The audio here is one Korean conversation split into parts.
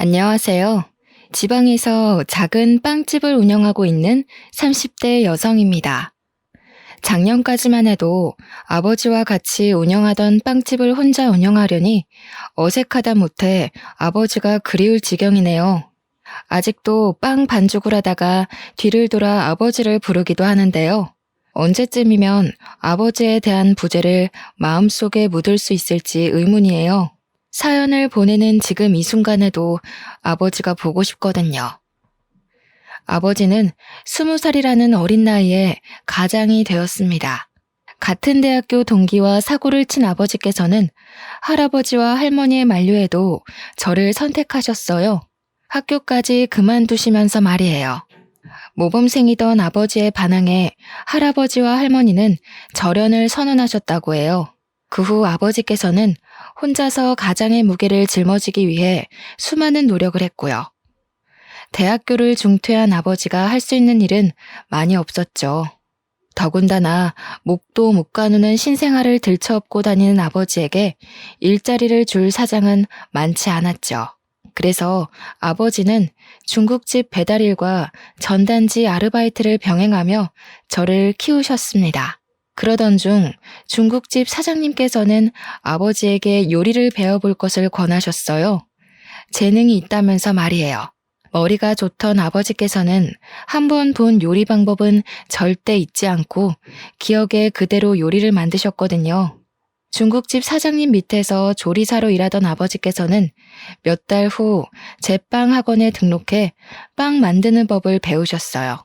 안녕하세요. 지방에서 작은 빵집을 운영하고 있는 30대 여성입니다. 작년까지만 해도 아버지와 같이 운영하던 빵집을 혼자 운영하려니 어색하다 못해 아버지가 그리울 지경이네요. 아직도 빵 반죽을 하다가 뒤를 돌아 아버지를 부르기도 하는데요. 언제쯤이면 아버지에 대한 부재를 마음속에 묻을 수 있을지 의문이에요. 사연을 보내는 지금 이 순간에도 아버지가 보고 싶거든요. 아버지는 20살이라는 어린 나이에 가장이 되었습니다. 같은 대학교 동기와 사고를 친 아버지께서는 할아버지와 할머니의 만류에도 저를 선택하셨어요. 학교까지 그만두시면서 말이에요. 모범생이던 아버지의 반항에 할아버지와 할머니는 절연을 선언하셨다고 해요. 그 후 아버지께서는 혼자서 가장의 무게를 짊어지기 위해 수많은 노력을 했고요. 대학교를 중퇴한 아버지가 할 수 있는 일은 많이 없었죠. 더군다나 목도 못 가누는 신생아를 들쳐업고 다니는 아버지에게 일자리를 줄 사장은 많지 않았죠. 그래서 아버지는 중국집 배달일과 전단지 아르바이트를 병행하며 저를 키우셨습니다. 그러던 중 중국집 사장님께서는 아버지에게 요리를 배워볼 것을 권하셨어요. 재능이 있다면서 말이에요. 머리가 좋던 아버지께서는 한 번 본 요리 방법은 절대 잊지 않고 기억에 그대로 요리를 만드셨거든요. 중국집 사장님 밑에서 조리사로 일하던 아버지께서는 몇 달 후 제빵 학원에 등록해 빵 만드는 법을 배우셨어요.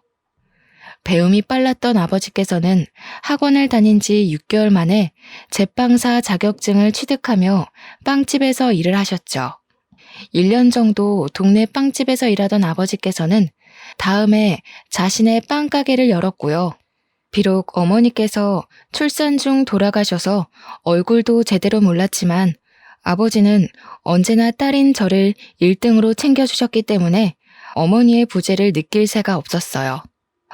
배움이 빨랐던 아버지께서는 학원을 다닌 지 6개월 만에 제빵사 자격증을 취득하며 빵집에서 일을 하셨죠. 1년 정도 동네 빵집에서 일하던 아버지께서는 다음해 자신의 빵가게를 열었고요. 비록 어머니께서 출산 중 돌아가셔서 얼굴도 제대로 몰랐지만 아버지는 언제나 딸인 저를 1등으로 챙겨주셨기 때문에 어머니의 부재를 느낄 새가 없었어요.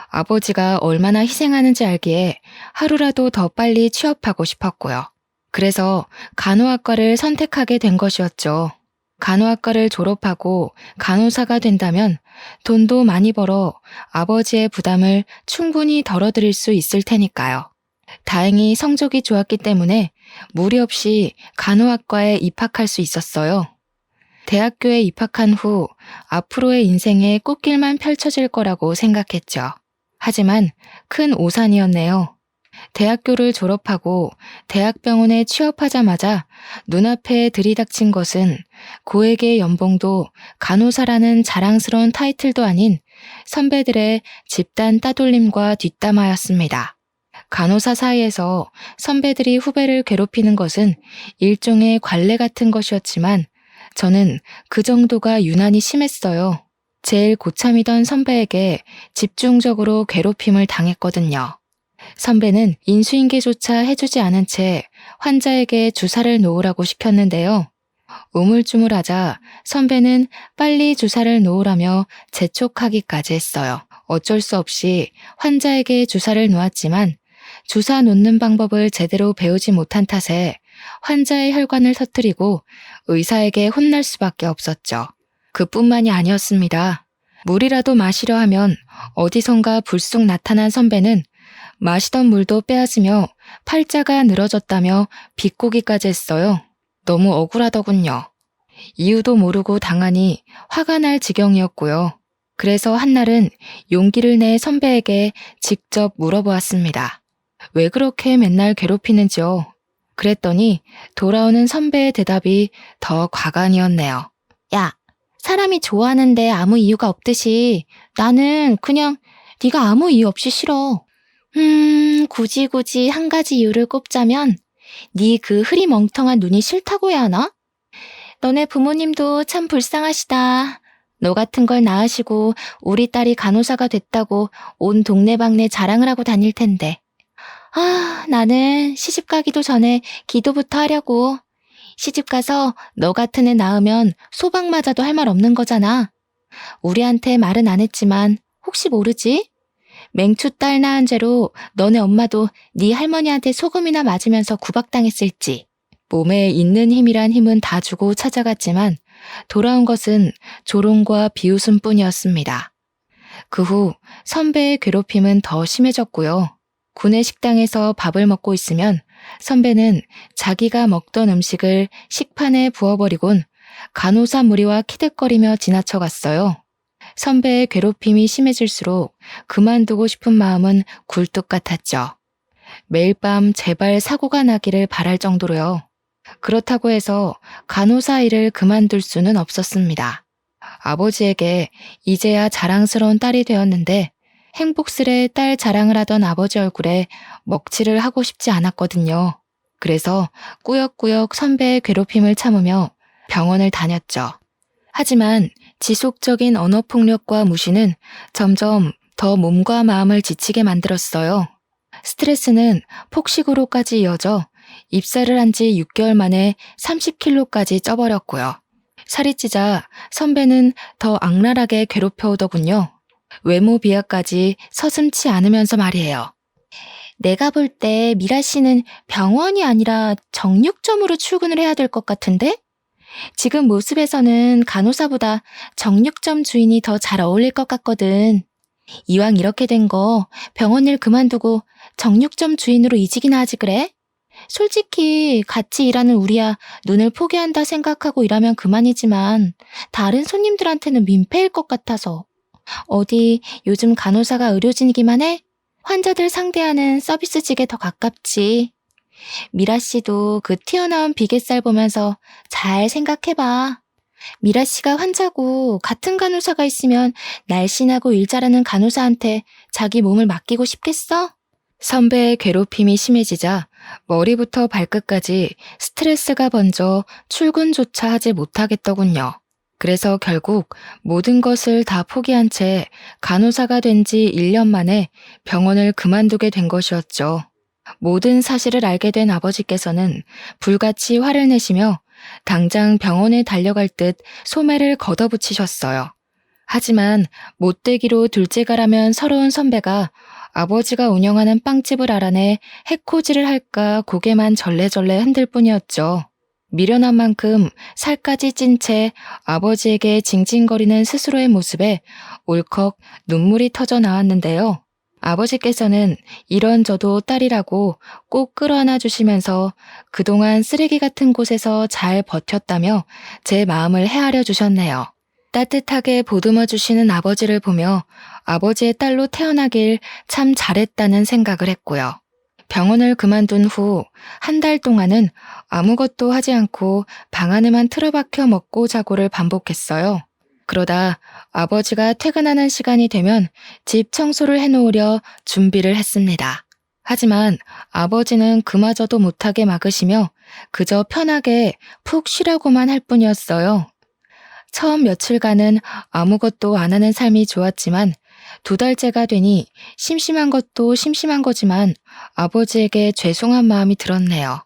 아버지가 얼마나 희생하는지 알기에 하루라도 더 빨리 취업하고 싶었고요. 그래서 간호학과를 선택하게 된 것이었죠. 간호학과를 졸업하고 간호사가 된다면 돈도 많이 벌어 아버지의 부담을 충분히 덜어드릴 수 있을 테니까요. 다행히 성적이 좋았기 때문에 무리 없이 간호학과에 입학할 수 있었어요. 대학교에 입학한 후 앞으로의 인생에 꽃길만 펼쳐질 거라고 생각했죠. 하지만 큰 오산이었네요. 대학교를 졸업하고 대학병원에 취업하자마자 눈앞에 들이닥친 것은 고액의 연봉도 간호사라는 자랑스러운 타이틀도 아닌 선배들의 집단 따돌림과 뒷담화였습니다. 간호사 사이에서 선배들이 후배를 괴롭히는 것은 일종의 관례 같은 것이었지만 저는 그 정도가 유난히 심했어요. 제일 고참이던 선배에게 집중적으로 괴롭힘을 당했거든요. 선배는 인수인계조차 해주지 않은 채 환자에게 주사를 놓으라고 시켰는데요. 우물쭈물하자 선배는 빨리 주사를 놓으라며 재촉하기까지 했어요. 어쩔 수 없이 환자에게 주사를 놓았지만 주사 놓는 방법을 제대로 배우지 못한 탓에 환자의 혈관을 터뜨리고 의사에게 혼날 수밖에 없었죠. 그뿐만이 아니었습니다. 물이라도 마시려 하면 어디선가 불쑥 나타난 선배는 마시던 물도 빼앗으며 팔자가 늘어졌다며 비꼬기까지 했어요. 너무 억울하더군요. 이유도 모르고 당하니 화가 날 지경이었고요. 그래서 한날은 용기를 내 선배에게 직접 물어보았습니다. 왜 그렇게 맨날 괴롭히는지요? 그랬더니 돌아오는 선배의 대답이 더 과간이었네요. 야, 사람이 좋아하는데 아무 이유가 없듯이 나는 그냥 네가 아무 이유 없이 싫어. 굳이 한 가지 이유를 꼽자면 네 그 흐리멍텅한 눈이 싫다고 해야 하나? 너네 부모님도 참 불쌍하시다. 너 같은 걸 낳으시고 우리 딸이 간호사가 됐다고 온 동네방네 자랑을 하고 다닐 텐데. 나는 시집 가기도 전에 기도부터 하려고. 시집 가서 너 같은 애 낳으면 소방 맞아도 할 말 없는 거잖아. 우리한테 말은 안 했지만 혹시 모르지? 맹추 딸 낳은 죄로 너네 엄마도 네 할머니한테 소금이나 맞으면서 구박당했을지. 몸에 있는 힘이란 힘은 다 주고 찾아갔지만 돌아온 것은 조롱과 비웃음뿐이었습니다. 그 후 선배의 괴롭힘은 더 심해졌고요. 구내 식당에서 밥을 먹고 있으면 선배는 자기가 먹던 음식을 식판에 부어버리곤 간호사 무리와 키득거리며 지나쳐갔어요. 선배의 괴롭힘이 심해질수록 그만두고 싶은 마음은 굴뚝 같았죠. 매일 밤 제발 사고가 나기를 바랄 정도로요. 그렇다고 해서 간호사 일을 그만둘 수는 없었습니다. 아버지에게 이제야 자랑스러운 딸이 되었는데 행복스레 딸 자랑을 하던 아버지 얼굴에 먹칠을 하고 싶지 않았거든요. 그래서 꾸역꾸역 선배의 괴롭힘을 참으며 병원을 다녔죠. 하지만 지속적인 언어폭력과 무시는 점점 더 몸과 마음을 지치게 만들었어요. 스트레스는 폭식으로까지 이어져 입사를 한 지 6개월 만에 30kg까지 쪄버렸고요. 살이 찌자 선배는 더 악랄하게 괴롭혀오더군요. 외모 비하까지 서슴지 않으면서 말이에요. 내가 볼 때 미라 씨는 병원이 아니라 정육점으로 출근을 해야 될 것 같은데? 지금 모습에서는 간호사보다 정육점 주인이 더 잘 어울릴 것 같거든. 이왕 이렇게 된 거 병원 일 그만두고 정육점 주인으로 이직이나 하지 그래? 솔직히 같이 일하는 우리야 눈을 포기한다 생각하고 일하면 그만이지만 다른 손님들한테는 민폐일 것 같아서. 어디 요즘 간호사가 의료진이기만 해? 환자들 상대하는 서비스직에 더 가깝지. 미라 씨도 그 튀어나온 비계살 보면서 잘 생각해봐. 미라 씨가 환자고 같은 간호사가 있으면 날씬하고 일 잘하는 간호사한테 자기 몸을 맡기고 싶겠어? 선배의 괴롭힘이 심해지자 머리부터 발끝까지 스트레스가 번져 출근조차 하지 못하겠더군요. 그래서 결국 모든 것을 다 포기한 채 간호사가 된 지 1년 만에 병원을 그만두게 된 것이었죠. 모든 사실을 알게 된 아버지께서는 불같이 화를 내시며 당장 병원에 달려갈 듯 소매를 걷어붙이셨어요. 하지만 못되기로 둘째가라면 서러운 선배가 아버지가 운영하는 빵집을 알아내 해코지를 할까 고개만 절레절레 흔들 뿐이었죠. 미련한 만큼 살까지 찐 채 아버지에게 징징거리는 스스로의 모습에 울컥 눈물이 터져 나왔는데요. 아버지께서는 이런저도 딸이라고 꼭 끌어안아 주시면서 그동안 쓰레기 같은 곳에서 잘 버텼다며 제 마음을 헤아려 주셨네요. 따뜻하게 보듬어 주시는 아버지를 보며 아버지의 딸로 태어나길 참 잘했다는 생각을 했고요. 병원을 그만둔 후 한 달 동안은 아무것도 하지 않고 방 안에만 틀어박혀 먹고 자고를 반복했어요. 그러다 아버지가 퇴근하는 시간이 되면 집 청소를 해놓으려 준비를 했습니다. 하지만 아버지는 그마저도 못하게 막으시며 그저 편하게 푹 쉬려고만 할 뿐이었어요. 처음 며칠간은 아무것도 안 하는 삶이 좋았지만 2달째가 되니 심심한 것도 심심한 거지만 아버지에게 죄송한 마음이 들었네요.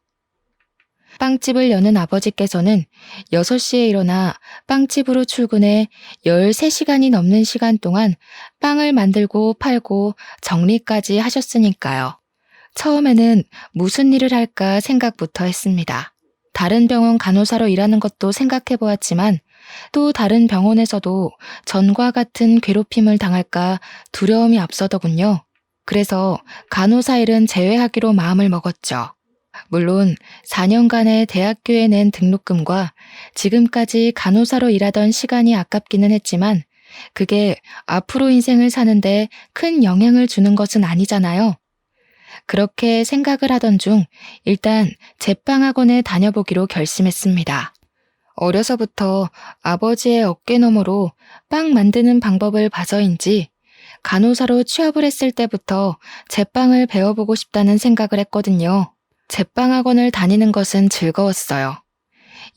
빵집을 여는 아버지께서는 6시에 일어나 빵집으로 출근해 13시간이 넘는 시간 동안 빵을 만들고 팔고 정리까지 하셨으니까요. 처음에는 무슨 일을 할까 생각부터 했습니다. 다른 병원 간호사로 일하는 것도 생각해 보았지만 또 다른 병원에서도 전과 같은 괴롭힘을 당할까 두려움이 앞서더군요. 그래서 간호사 일은 제외하기로 마음을 먹었죠. 물론 4년간의 대학교에 낸 등록금과 지금까지 간호사로 일하던 시간이 아깝기는 했지만 그게 앞으로 인생을 사는데 큰 영향을 주는 것은 아니잖아요. 그렇게 생각을 하던 중 일단 제빵학원에 다녀보기로 결심했습니다. 어려서부터 아버지의 어깨 너머로 빵 만드는 방법을 봐서인지 간호사로 취업을 했을 때부터 제빵을 배워보고 싶다는 생각을 했거든요. 제빵학원을 다니는 것은 즐거웠어요.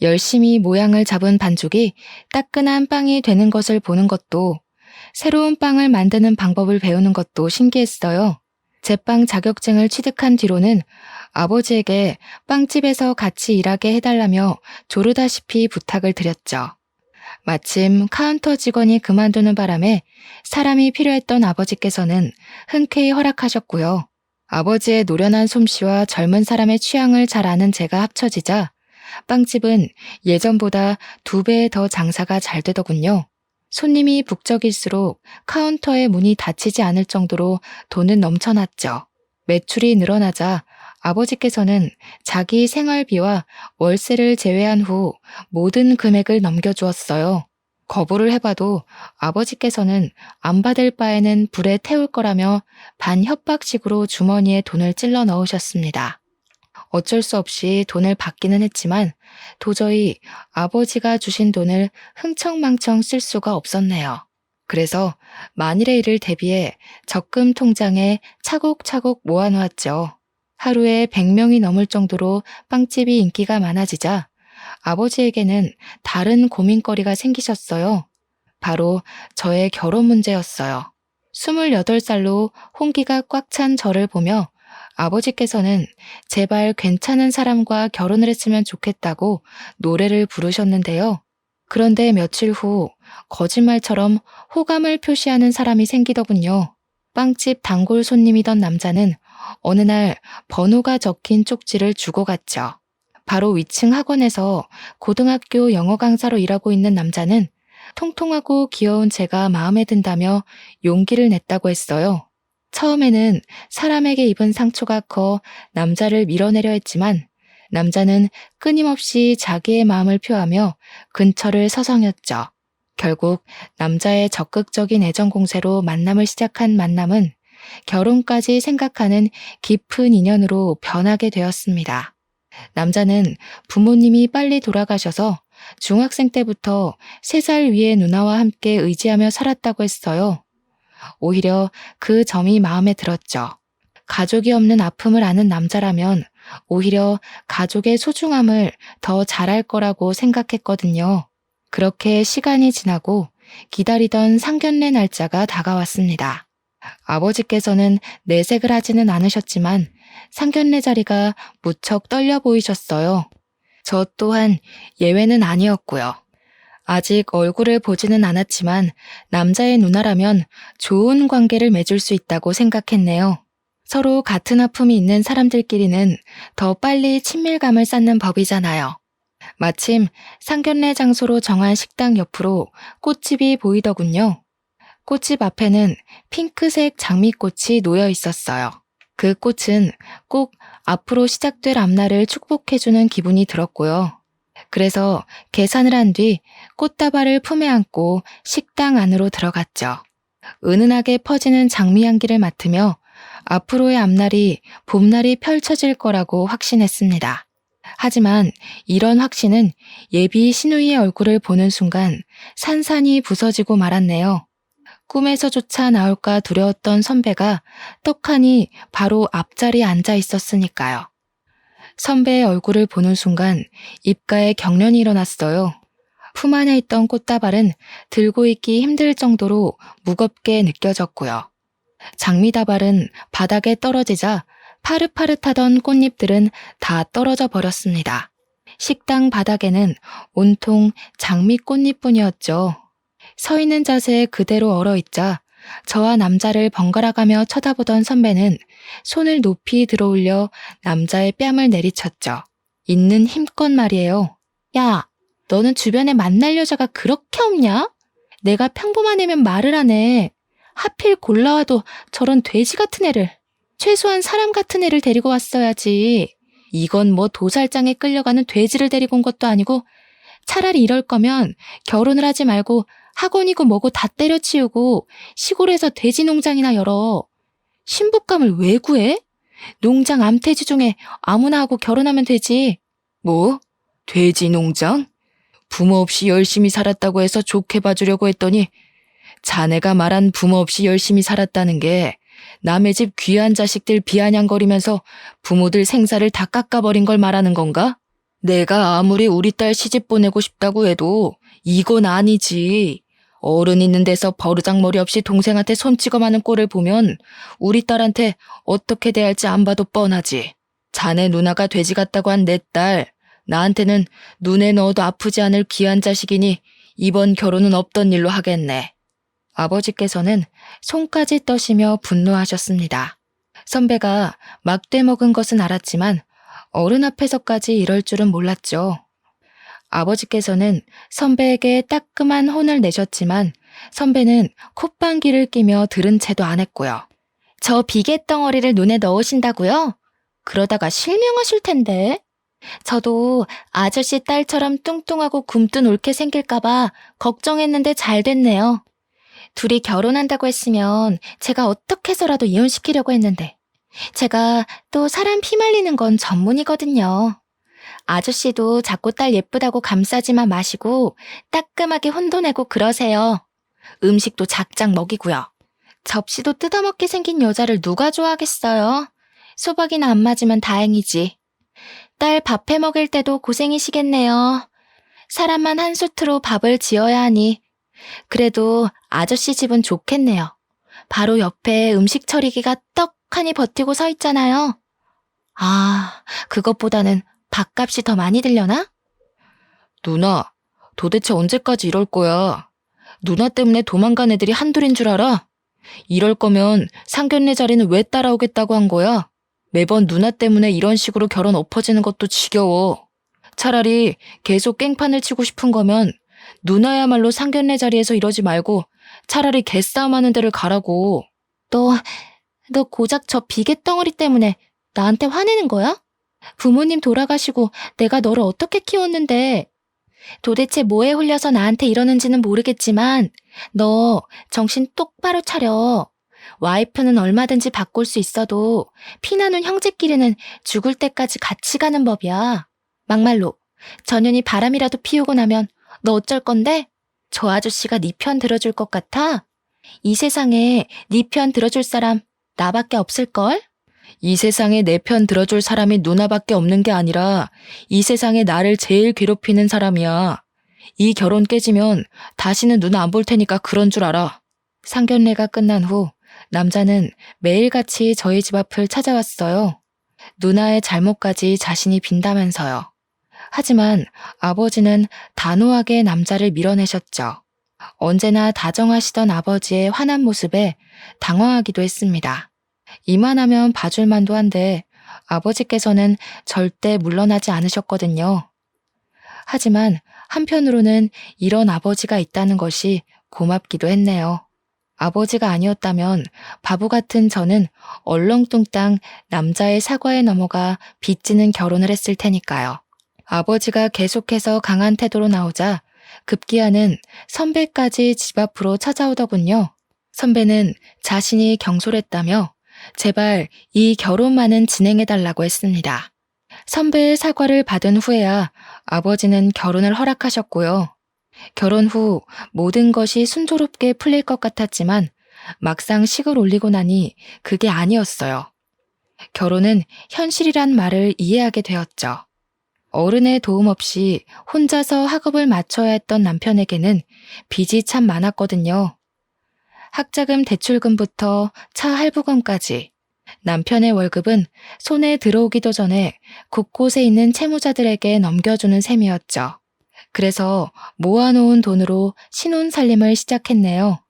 열심히 모양을 잡은 반죽이 따끈한 빵이 되는 것을 보는 것도, 새로운 빵을 만드는 방법을 배우는 것도 신기했어요. 제빵 자격증을 취득한 뒤로는 아버지에게 빵집에서 같이 일하게 해달라며 조르다시피 부탁을 드렸죠. 마침 카운터 직원이 그만두는 바람에 사람이 필요했던 아버지께서는 흔쾌히 허락하셨고요. 아버지의 노련한 솜씨와 젊은 사람의 취향을 잘 아는 제가 합쳐지자 빵집은 예전보다 2배 더 장사가 잘 되더군요. 손님이 북적일수록 카운터의 문이 닫히지 않을 정도로 돈은 넘쳐났죠. 매출이 늘어나자 아버지께서는 자기 생활비와 월세를 제외한 후 모든 금액을 넘겨주었어요. 거부를 해봐도 아버지께서는 안 받을 바에는 불에 태울 거라며 반협박식으로 주머니에 돈을 찔러 넣으셨습니다. 어쩔 수 없이 돈을 받기는 했지만 도저히 아버지가 주신 돈을 흥청망청 쓸 수가 없었네요. 그래서 만일의 일을 대비해 적금 통장에 차곡차곡 모아놓았죠. 하루에 100명이 넘을 정도로 빵집이 인기가 많아지자 아버지에게는 다른 고민거리가 생기셨어요. 바로 저의 결혼 문제였어요. 28살로 홍기가 꽉 찬 저를 보며 아버지께서는 제발 괜찮은 사람과 결혼을 했으면 좋겠다고 노래를 부르셨는데요. 그런데 며칠 후 거짓말처럼 호감을 표시하는 사람이 생기더군요. 빵집 단골 손님이던 남자는 어느 날 번호가 적힌 쪽지를 주고 갔죠. 바로 위층 학원에서 고등학교 영어 강사로 일하고 있는 남자는 통통하고 귀여운 제가 마음에 든다며 용기를 냈다고 했어요. 처음에는 사람에게 입은 상처가 커 남자를 밀어내려 했지만 남자는 끊임없이 자기의 마음을 표하며 근처를 서성였죠. 결국 남자의 적극적인 애정 공세로 만남을 시작한 만남은 결혼까지 생각하는 깊은 인연으로 변하게 되었습니다. 남자는 부모님이 빨리 돌아가셔서 중학생 때부터 3살 위의 누나와 함께 의지하며 살았다고 했어요. 오히려 그 점이 마음에 들었죠. 가족이 없는 아픔을 아는 남자라면 오히려 가족의 소중함을 더 잘할 거라고 생각했거든요. 그렇게 시간이 지나고 기다리던 상견례 날짜가 다가왔습니다. 아버지께서는 내색을 하지는 않으셨지만 상견례 자리가 무척 떨려 보이셨어요. 저 또한 예외는 아니었고요. 아직 얼굴을 보지는 않았지만 남자의 누나라면 좋은 관계를 맺을 수 있다고 생각했네요. 서로 같은 아픔이 있는 사람들끼리는 더 빨리 친밀감을 쌓는 법이잖아요. 마침 상견례 장소로 정한 식당 옆으로 꽃집이 보이더군요. 꽃집 앞에는 핑크색 장미꽃이 놓여 있었어요. 그 꽃은 꼭 앞으로 시작될 앞날을 축복해주는 기분이 들었고요. 그래서 계산을 한 뒤 꽃다발을 품에 안고 식당 안으로 들어갔죠. 은은하게 퍼지는 장미 향기를 맡으며 앞으로의 앞날이 봄날이 펼쳐질 거라고 확신했습니다. 하지만 이런 확신은 예비 신우이의 얼굴을 보는 순간 산산이 부서지고 말았네요. 꿈에서조차 나올까 두려웠던 선배가 떡하니 바로 앞자리에 앉아 있었으니까요. 선배의 얼굴을 보는 순간 입가에 경련이 일어났어요. 품 안에 있던 꽃다발은 들고 있기 힘들 정도로 무겁게 느껴졌고요. 장미다발은 바닥에 떨어지자 파릇파릇하던 꽃잎들은 다 떨어져 버렸습니다. 식당 바닥에는 온통 장미 꽃잎뿐이었죠. 서 있는 자세에 그대로 얼어있자 저와 남자를 번갈아가며 쳐다보던 선배는 손을 높이 들어올려 남자의 뺨을 내리쳤죠. 있는 힘껏 말이에요. 야, 너는 주변에 만날 여자가 그렇게 없냐? 내가 평범한 애면 말을 하네. 하필 골라와도 저런 돼지 같은 애를. 최소한 사람 같은 애를 데리고 왔어야지. 이건 뭐 도살장에 끌려가는 돼지를 데리고 온 것도 아니고 차라리 이럴 거면 결혼을 하지 말고 학원이고 뭐고 다 때려치우고 시골에서 돼지 농장이나 열어. 신부감을 왜 구해? 농장 암돼지 중에 아무나 하고 결혼하면 되지. 뭐? 돼지 농장? 부모 없이 열심히 살았다고 해서 좋게 봐주려고 했더니 자네가 말한 부모 없이 열심히 살았다는 게 남의 집 귀한 자식들 비아냥거리면서 부모들 생사를 다 깎아버린 걸 말하는 건가? 내가 아무리 우리 딸 시집 보내고 싶다고 해도 이건 아니지. 어른 있는 데서 버르장머리 없이 동생한테 손 찍어마는 꼴을 보면 우리 딸한테 어떻게 대할지 안 봐도 뻔하지. 자네 누나가 돼지 같다고 한 내 딸, 나한테는 눈에 넣어도 아프지 않을 귀한 자식이니 이번 결혼은 없던 일로 하겠네. 아버지께서는 손까지 떠시며 분노하셨습니다. 선배가 막대 먹은 것은 알았지만 어른 앞에서까지 이럴 줄은 몰랐죠. 아버지께서는 선배에게 따끔한 혼을 내셨지만 선배는 콧방귀를 끼며 들은 채도 안 했고요. 저 비계덩어리를 눈에 넣으신다고요? 그러다가 실명하실 텐데. 저도 아저씨 딸처럼 뚱뚱하고 굼뜬 옳게 생길까봐 걱정했는데 잘 됐네요. 둘이 결혼한다고 했으면 제가 어떻게 해서라도 이혼시키려고 했는데 제가 또 사람 피말리는 건 전문이거든요. 아저씨도 자꾸 딸 예쁘다고 감싸지만 마시고 따끔하게 혼도 내고 그러세요. 음식도 작작 먹이고요. 접시도 뜯어먹게 생긴 여자를 누가 좋아하겠어요? 소박이나 안 맞으면 다행이지. 딸 밥해 먹일 때도 고생이시겠네요. 사람만 한 수트로 밥을 지어야 하니. 그래도 아저씨 집은 좋겠네요. 바로 옆에 음식 처리기가 떡하니 버티고 서 있잖아요. 아, 그것보다는 밥값이 더 많이 들려나? 누나, 도대체 언제까지 이럴 거야? 누나 때문에 도망간 애들이 한둘인 줄 알아? 이럴 거면 상견례 자리는 왜 따라오겠다고 한 거야? 매번 누나 때문에 이런 식으로 결혼 엎어지는 것도 지겨워. 차라리 계속 깽판을 치고 싶은 거면 누나야말로 상견례 자리에서 이러지 말고 차라리 개싸움하는 데를 가라고. 너 고작 저 비계덩어리 때문에 나한테 화내는 거야? 부모님 돌아가시고 내가 너를 어떻게 키웠는데. 도대체 뭐에 홀려서 나한테 이러는지는 모르겠지만 너 정신 똑바로 차려. 와이프는 얼마든지 바꿀 수 있어도 피나는 형제끼리는 죽을 때까지 같이 가는 법이야. 막말로 전현이 바람이라도 피우고 나면 너 어쩔 건데? 저 아저씨가 네 편 들어줄 것 같아? 이 세상에 네 편 들어줄 사람 나밖에 없을걸? 이 세상에 내 편 들어줄 사람이 누나밖에 없는 게 아니라 이 세상에 나를 제일 괴롭히는 사람이야. 이 결혼 깨지면 다시는 누나 안 볼 테니까 그런 줄 알아. 상견례가 끝난 후 남자는 매일같이 저희 집 앞을 찾아왔어요. 누나의 잘못까지 자신이 빈다면서요. 하지만 아버지는 단호하게 남자를 밀어내셨죠. 언제나 다정하시던 아버지의 환한 모습에 당황하기도 했습니다. 이만하면 봐줄만도 한데 아버지께서는 절대 물러나지 않으셨거든요. 하지만 한편으로는 이런 아버지가 있다는 것이 고맙기도 했네요. 아버지가 아니었다면 바보 같은 저는 얼렁뚱땅 남자의 사과에 넘어가 빚지는 결혼을 했을 테니까요. 아버지가 계속해서 강한 태도로 나오자 급기야는 선배까지 집 앞으로 찾아오더군요. 선배는 자신이 경솔했다며 제발 이 결혼만은 진행해달라고 했습니다. 선배의 사과를 받은 후에야 아버지는 결혼을 허락하셨고요. 결혼 후 모든 것이 순조롭게 풀릴 것 같았지만 막상 식을 올리고 나니 그게 아니었어요. 결혼은 현실이란 말을 이해하게 되었죠. 어른의 도움 없이 혼자서 학업을 마쳐야 했던 남편에게는 빚이 참 많았거든요. 학자금 대출금부터 차 할부금까지 남편의 월급은 손에 들어오기도 전에 곳곳에 있는 채무자들에게 넘겨주는 셈이었죠. 그래서 모아놓은 돈으로 신혼살림을 시작했네요.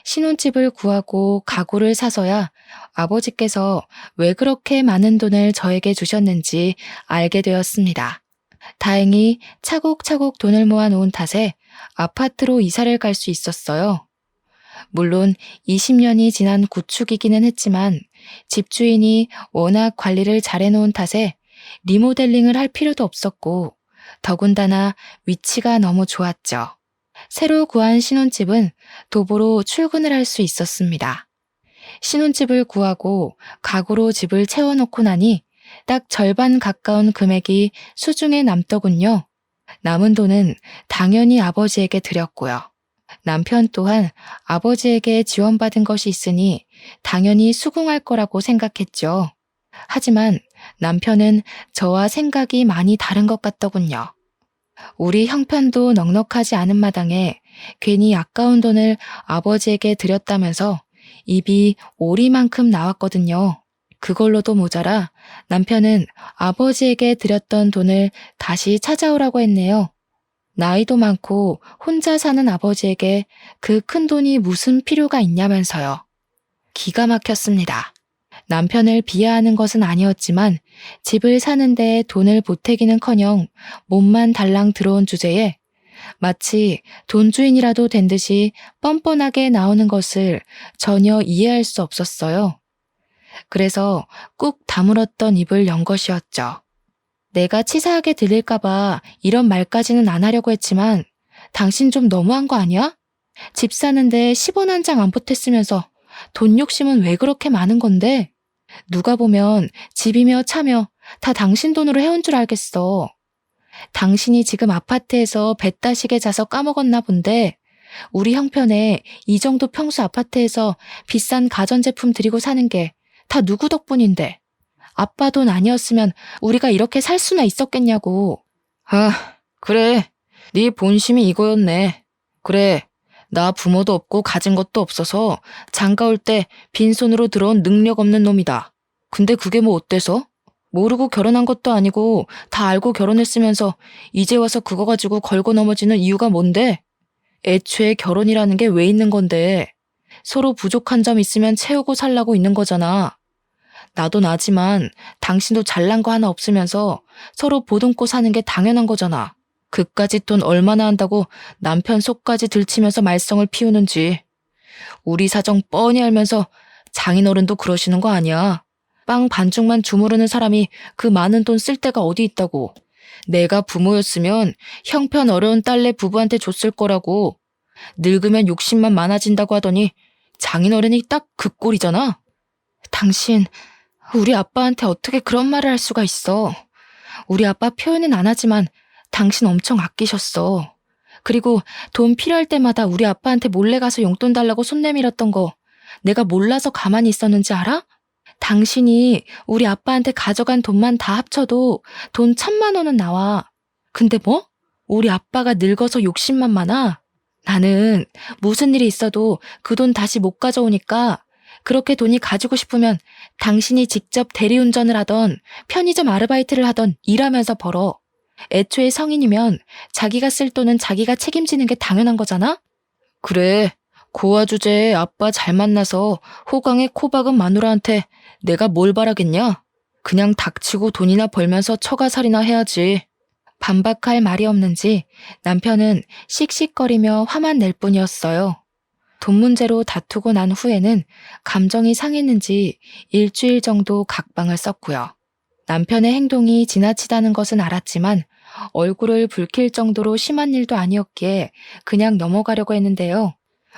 신혼집을 구하고 가구를 사서야 아버지께서 왜 그렇게 많은 돈을 저에게 주셨는지 알게 되었습니다. 다행히 차곡차곡 돈을 모아놓은 탓에 아파트로 이사를 갈 수 있었어요. 물론 20년이 지난 구축이기는 했지만 집주인이 워낙 관리를 잘해놓은 탓에 리모델링을 할 필요도 없었고 더군다나 위치가 너무 좋았죠. 새로 구한 신혼집은 도보로 출근을 할 수 있었습니다. 신혼집을 구하고 가구로 집을 채워놓고 나니 딱 절반 가까운 금액이 수중에 남더군요. 남은 돈은 당연히 아버지에게 드렸고요. 남편 또한 아버지에게 지원받은 것이 있으니 당연히 수긍할 거라고 생각했죠. 하지만 남편은 저와 생각이 많이 다른 것 같더군요. 우리 형편도 넉넉하지 않은 마당에 괜히 아까운 돈을 아버지에게 드렸다면서 입이 오리만큼 나왔거든요. 그걸로도 모자라 남편은 아버지에게 드렸던 돈을 다시 찾아오라고 했네요. 나이도 많고 혼자 사는 아버지에게 그 큰 돈이 무슨 필요가 있냐면서요. 기가 막혔습니다. 남편을 비하하는 것은 아니었지만 집을 사는데 돈을 보태기는커녕 몸만 달랑 들어온 주제에 마치 돈주인이라도 된 듯이 뻔뻔하게 나오는 것을 전혀 이해할 수 없었어요. 그래서 꾹 다물었던 입을 연 것이었죠. 내가 치사하게 들릴까봐 이런 말까지는 안 하려고 했지만 당신 좀 너무한 거 아니야? 집 사는데 10원 한 장 안 보탰으면서 돈 욕심은 왜 그렇게 많은 건데? 누가 보면 집이며 차며 다 당신 돈으로 해온 줄 알겠어. 당신이 지금 아파트에서 뱃다식에 자서 까먹었나 본데 우리 형편에 이 정도 평수 아파트에서 비싼 가전제품 들이고 사는 게 다 누구 덕분인데. 아빠 돈 아니었으면 우리가 이렇게 살 수나 있었겠냐고. 아, 그래. 네 본심이 이거였네. 그래. 나 부모도 없고 가진 것도 없어서 장가 올 때 빈손으로 들어온 능력 없는 놈이다. 근데 그게 뭐 어때서? 모르고 결혼한 것도 아니고 다 알고 결혼했으면서 이제 와서 그거 가지고 걸고 넘어지는 이유가 뭔데? 애초에 결혼이라는 게 왜 있는 건데? 서로 부족한 점 있으면 채우고 살라고 있는 거잖아. 나도 나지만 당신도 잘난 거 하나 없으면서 서로 보듬고 사는 게 당연한 거잖아. 그까짓 돈 얼마나 한다고 남편 속까지 들치면서 말썽을 피우는지. 우리 사정 뻔히 알면서 장인어른도 그러시는 거 아니야. 빵 반죽만 주무르는 사람이 그 많은 돈 쓸 데가 어디 있다고. 내가 부모였으면 형편 어려운 딸내 부부한테 줬을 거라고. 늙으면 욕심만 많아진다고 하더니 장인어른이 딱 그 꼴이잖아. 당신, 우리 아빠한테 어떻게 그런 말을 할 수가 있어. 우리 아빠 표현은 안 하지만 당신 엄청 아끼셨어. 그리고 돈 필요할 때마다 우리 아빠한테 몰래 가서 용돈 달라고 손 내밀었던 거 내가 몰라서 가만히 있었는지 알아? 당신이 우리 아빠한테 가져간 돈만 다 합쳐도 돈 1,000만 원은 나와. 근데 뭐? 우리 아빠가 늙어서 욕심만 많아? 나는 무슨 일이 있어도 그 돈 다시 못 가져오니까 그렇게 돈이 가지고 싶으면 당신이 직접 대리운전을 하던 편의점 아르바이트를 하던 일하면서 벌어. 애초에 성인이면 자기가 쓸 돈은 자기가 책임지는 게 당연한 거잖아? 그래, 고아 주제에 아빠 잘 만나서 호강에 코 박은 마누라한테 내가 뭘 바라겠냐? 그냥 닥치고 돈이나 벌면서 처가살이나 해야지. 반박할 말이 없는지 남편은 씩씩거리며 화만 낼 뿐이었어요. 돈 문제로 다투고 난 후에는 감정이 상했는지 일주일 정도 각방을 썼고요. 남편의 행동이 지나치다는 것은 알았지만 얼굴을 붉힐 정도로 심한 일도 아니었기에 그냥 넘어가려고 했는데요.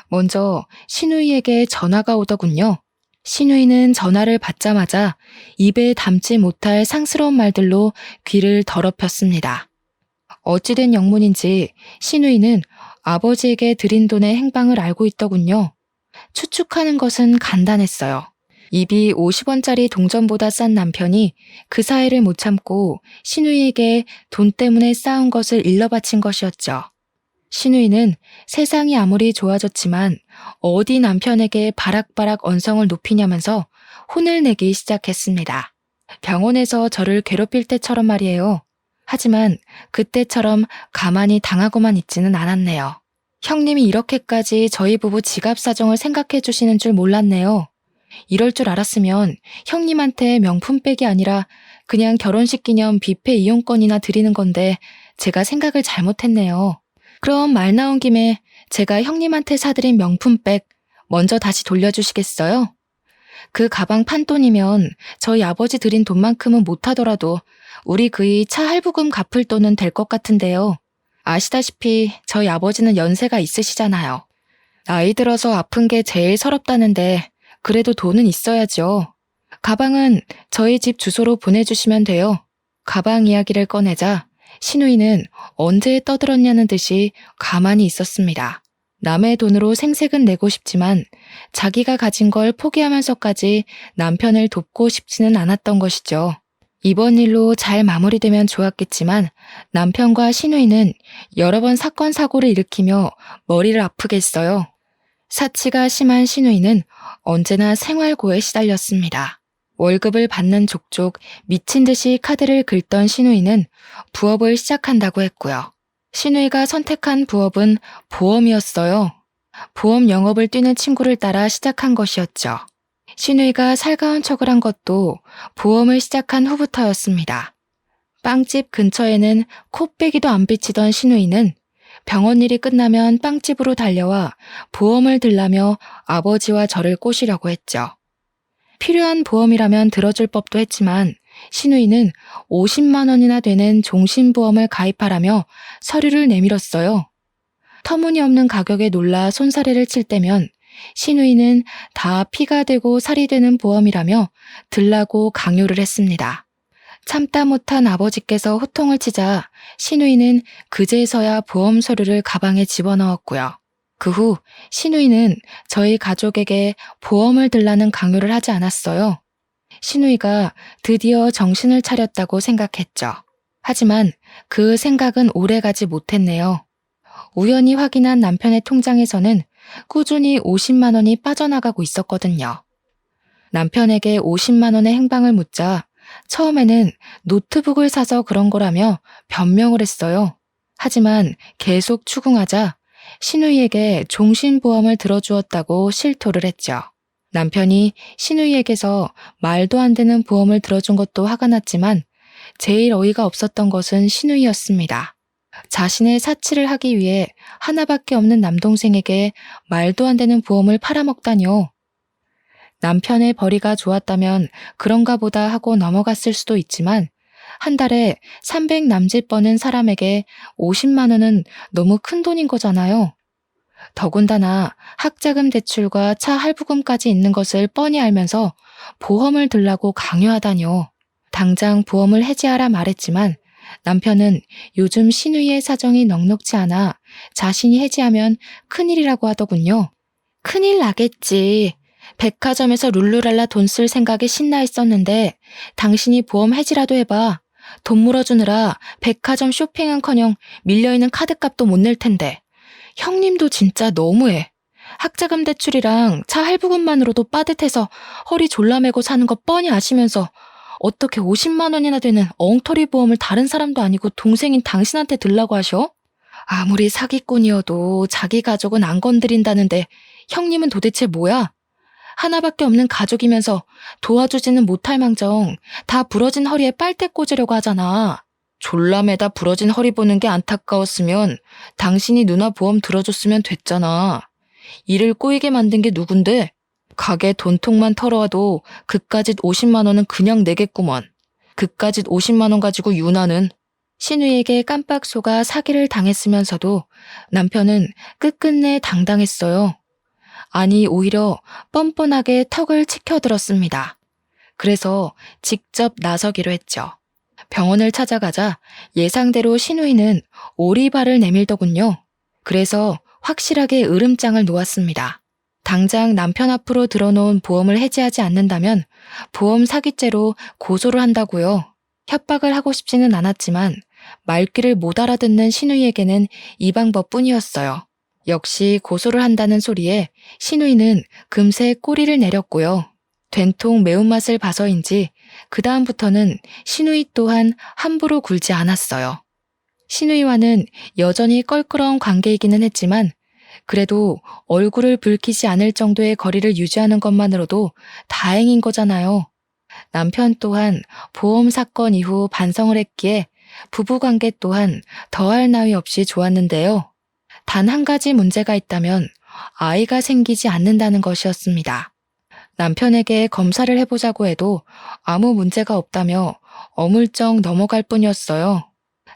먼저 신우이에게 전화가 오더군요. 신우이는 전화를 받자마자 입에 담지 못할 상스러운 말들로 귀를 더럽혔습니다. 어찌된 영문인지 신우이는 아버지에게 드린 돈의 행방을 알고 있더군요. 추측하는 것은 간단했어요. 입이 50원짜리 동전보다 싼 남편이 그 사이를 못 참고 신우이에게 돈 때문에 싸운 것을 일러바친 것이었죠. 신우이는 세상이 아무리 좋아졌지만 어디 남편에게 바락바락 언성을 높이냐면서 혼을 내기 시작했습니다. 병원에서 저를 괴롭힐 때처럼 말이에요. 하지만 그때처럼 가만히 당하고만 있지는 않았네요. 형님이 이렇게까지 저희 부부 지갑 사정을 생각해 주시는 줄 몰랐네요. 이럴 줄 알았으면 형님한테 명품백이 아니라 그냥 결혼식 기념 뷔페 이용권이나 드리는 건데 제가 생각을 잘못했네요. 그럼 말 나온 김에 제가 형님한테 사드린 명품백 먼저 다시 돌려주시겠어요? 그 가방 판돈이면 저희 아버지 드린 돈만큼은 못하더라도 우리 그이 차 할부금 갚을 돈은 될 것 같은데요. 아시다시피 저희 아버지는 연세가 있으시잖아요. 나이 들어서 아픈 게 제일 서럽다는데 그래도 돈은 있어야죠. 가방은 저희 집 주소로 보내주시면 돼요. 가방 이야기를 꺼내자 신우이는 언제 떠들었냐는 듯이 가만히 있었습니다. 남의 돈으로 생색은 내고 싶지만 자기가 가진 걸 포기하면서까지 남편을 돕고 싶지는 않았던 것이죠. 이번 일로 잘 마무리되면 좋았겠지만 남편과 신우이는 여러 번 사건 사고를 일으키며 머리를 아프게 했어요. 사치가 심한 신우이는 언제나 생활고에 시달렸습니다. 월급을 받는 족족 미친 듯이 카드를 긁던 신우이는 부업을 시작한다고 했고요. 신우이가 선택한 부업은 보험이었어요. 보험 영업을 뛰는 친구를 따라 시작한 것이었죠. 신우이가 살가운 척을 한 것도 보험을 시작한 후부터였습니다. 빵집 근처에는 코빼기도 안 비치던 신우이는 병원 일이 끝나면 빵집으로 달려와 보험을 들라며 아버지와 저를 꼬시려고 했죠. 필요한 보험이라면 들어줄 법도 했지만 신우이는 50만 원이나 되는 종신보험을 가입하라며 서류를 내밀었어요. 터무니없는 가격에 놀라 손사래를 칠 때면 신우이는 다 피가 되고 살이 되는 보험이라며 들라고 강요를 했습니다. 참다 못한 아버지께서 호통을 치자 신우이는 그제서야 보험 서류를 가방에 집어넣었고요. 그 후 신우이는 저희 가족에게 보험을 들라는 강요를 하지 않았어요. 신우이가 드디어 정신을 차렸다고 생각했죠. 하지만 그 생각은 오래가지 못했네요. 우연히 확인한 남편의 통장에서는 꾸준히 50만 원이 빠져나가고 있었거든요. 남편에게 50만 원의 행방을 묻자 처음에는 노트북을 사서 그런 거라며 변명을 했어요. 하지만 계속 추궁하자 신우이에게 종신보험을 들어주었다고 실토를 했죠. 남편이 신우이에게서 말도 안 되는 보험을 들어준 것도 화가 났지만 제일 어이가 없었던 것은 신우이였습니다. 자신의 사치를 하기 위해 하나밖에 없는 남동생에게 말도 안 되는 보험을 팔아먹다니요. 남편의 벌이가 좋았다면 그런가 보다 하고 넘어갔을 수도 있지만 한 달에 300 남짓 버는 사람에게 50만 원은 너무 큰 돈인 거잖아요. 더군다나 학자금 대출과 차 할부금까지 있는 것을 뻔히 알면서 보험을 들라고 강요하다니요. 당장 보험을 해지하라 말했지만 남편은 요즘 신우이의 사정이 넉넉지 않아 자신이 해지하면 큰일이라고 하더군요. 큰일 나겠지. 백화점에서 룰루랄라 돈 쓸 생각에 신나 있었는데 당신이 보험 해지라도 해봐. 돈 물어주느라 백화점 쇼핑은커녕 밀려있는 카드값도 못 낼 텐데. 형님도 진짜 너무해. 학자금 대출이랑 차 할부금만으로도 빠듯해서 허리 졸라매고 사는 거 뻔히 아시면서 어떻게 50만 원이나 되는 엉터리 보험을 다른 사람도 아니고 동생인 당신한테 들라고 하셔? 아무리 사기꾼이어도 자기 가족은 안 건드린다는데 형님은 도대체 뭐야? 하나밖에 없는 가족이면서 도와주지는 못할 망정 다 부러진 허리에 빨대 꽂으려고 하잖아. 졸라매다 부러진 허리 보는 게 안타까웠으면 당신이 누나 보험 들어줬으면 됐잖아. 일을 꼬이게 만든 게 누군데? 가게 돈통만 털어와도 그까짓 50만 원은 그냥 내겠구먼. 그까짓 50만 원 가지고 유나는. 신우이에게 깜빡 속아 사기를 당했으면서도 남편은 끝끝내 당당했어요. 아니 오히려 뻔뻔하게 턱을 치켜들었습니다. 그래서 직접 나서기로 했죠. 병원을 찾아가자 예상대로 신우이는 오리발을 내밀더군요. 그래서 확실하게 으름장을 놓았습니다. 당장 남편 앞으로 들어놓은 보험을 해지하지 않는다면 보험 사기죄로 고소를 한다고요. 협박을 하고 싶지는 않았지만 말귀를 못 알아듣는 신우이에게는 이 방법뿐이었어요. 역시 고소를 한다는 소리에 신우이는 금세 꼬리를 내렸고요. 된통 매운맛을 봐서인지 그 다음부터는 신우이 또한 함부로 굴지 않았어요. 신우이와는 여전히 껄끄러운 관계이기는 했지만 그래도 얼굴을 붉히지 않을 정도의 거리를 유지하는 것만으로도 다행인 거잖아요. 남편 또한 보험 사건 이후 반성을 했기에 부부관계 또한 더할 나위 없이 좋았는데요. 단 한 가지 문제가 있다면 아이가 생기지 않는다는 것이었습니다. 남편에게 검사를 해보자고 해도 아무 문제가 없다며 어물쩍 넘어갈 뿐이었어요.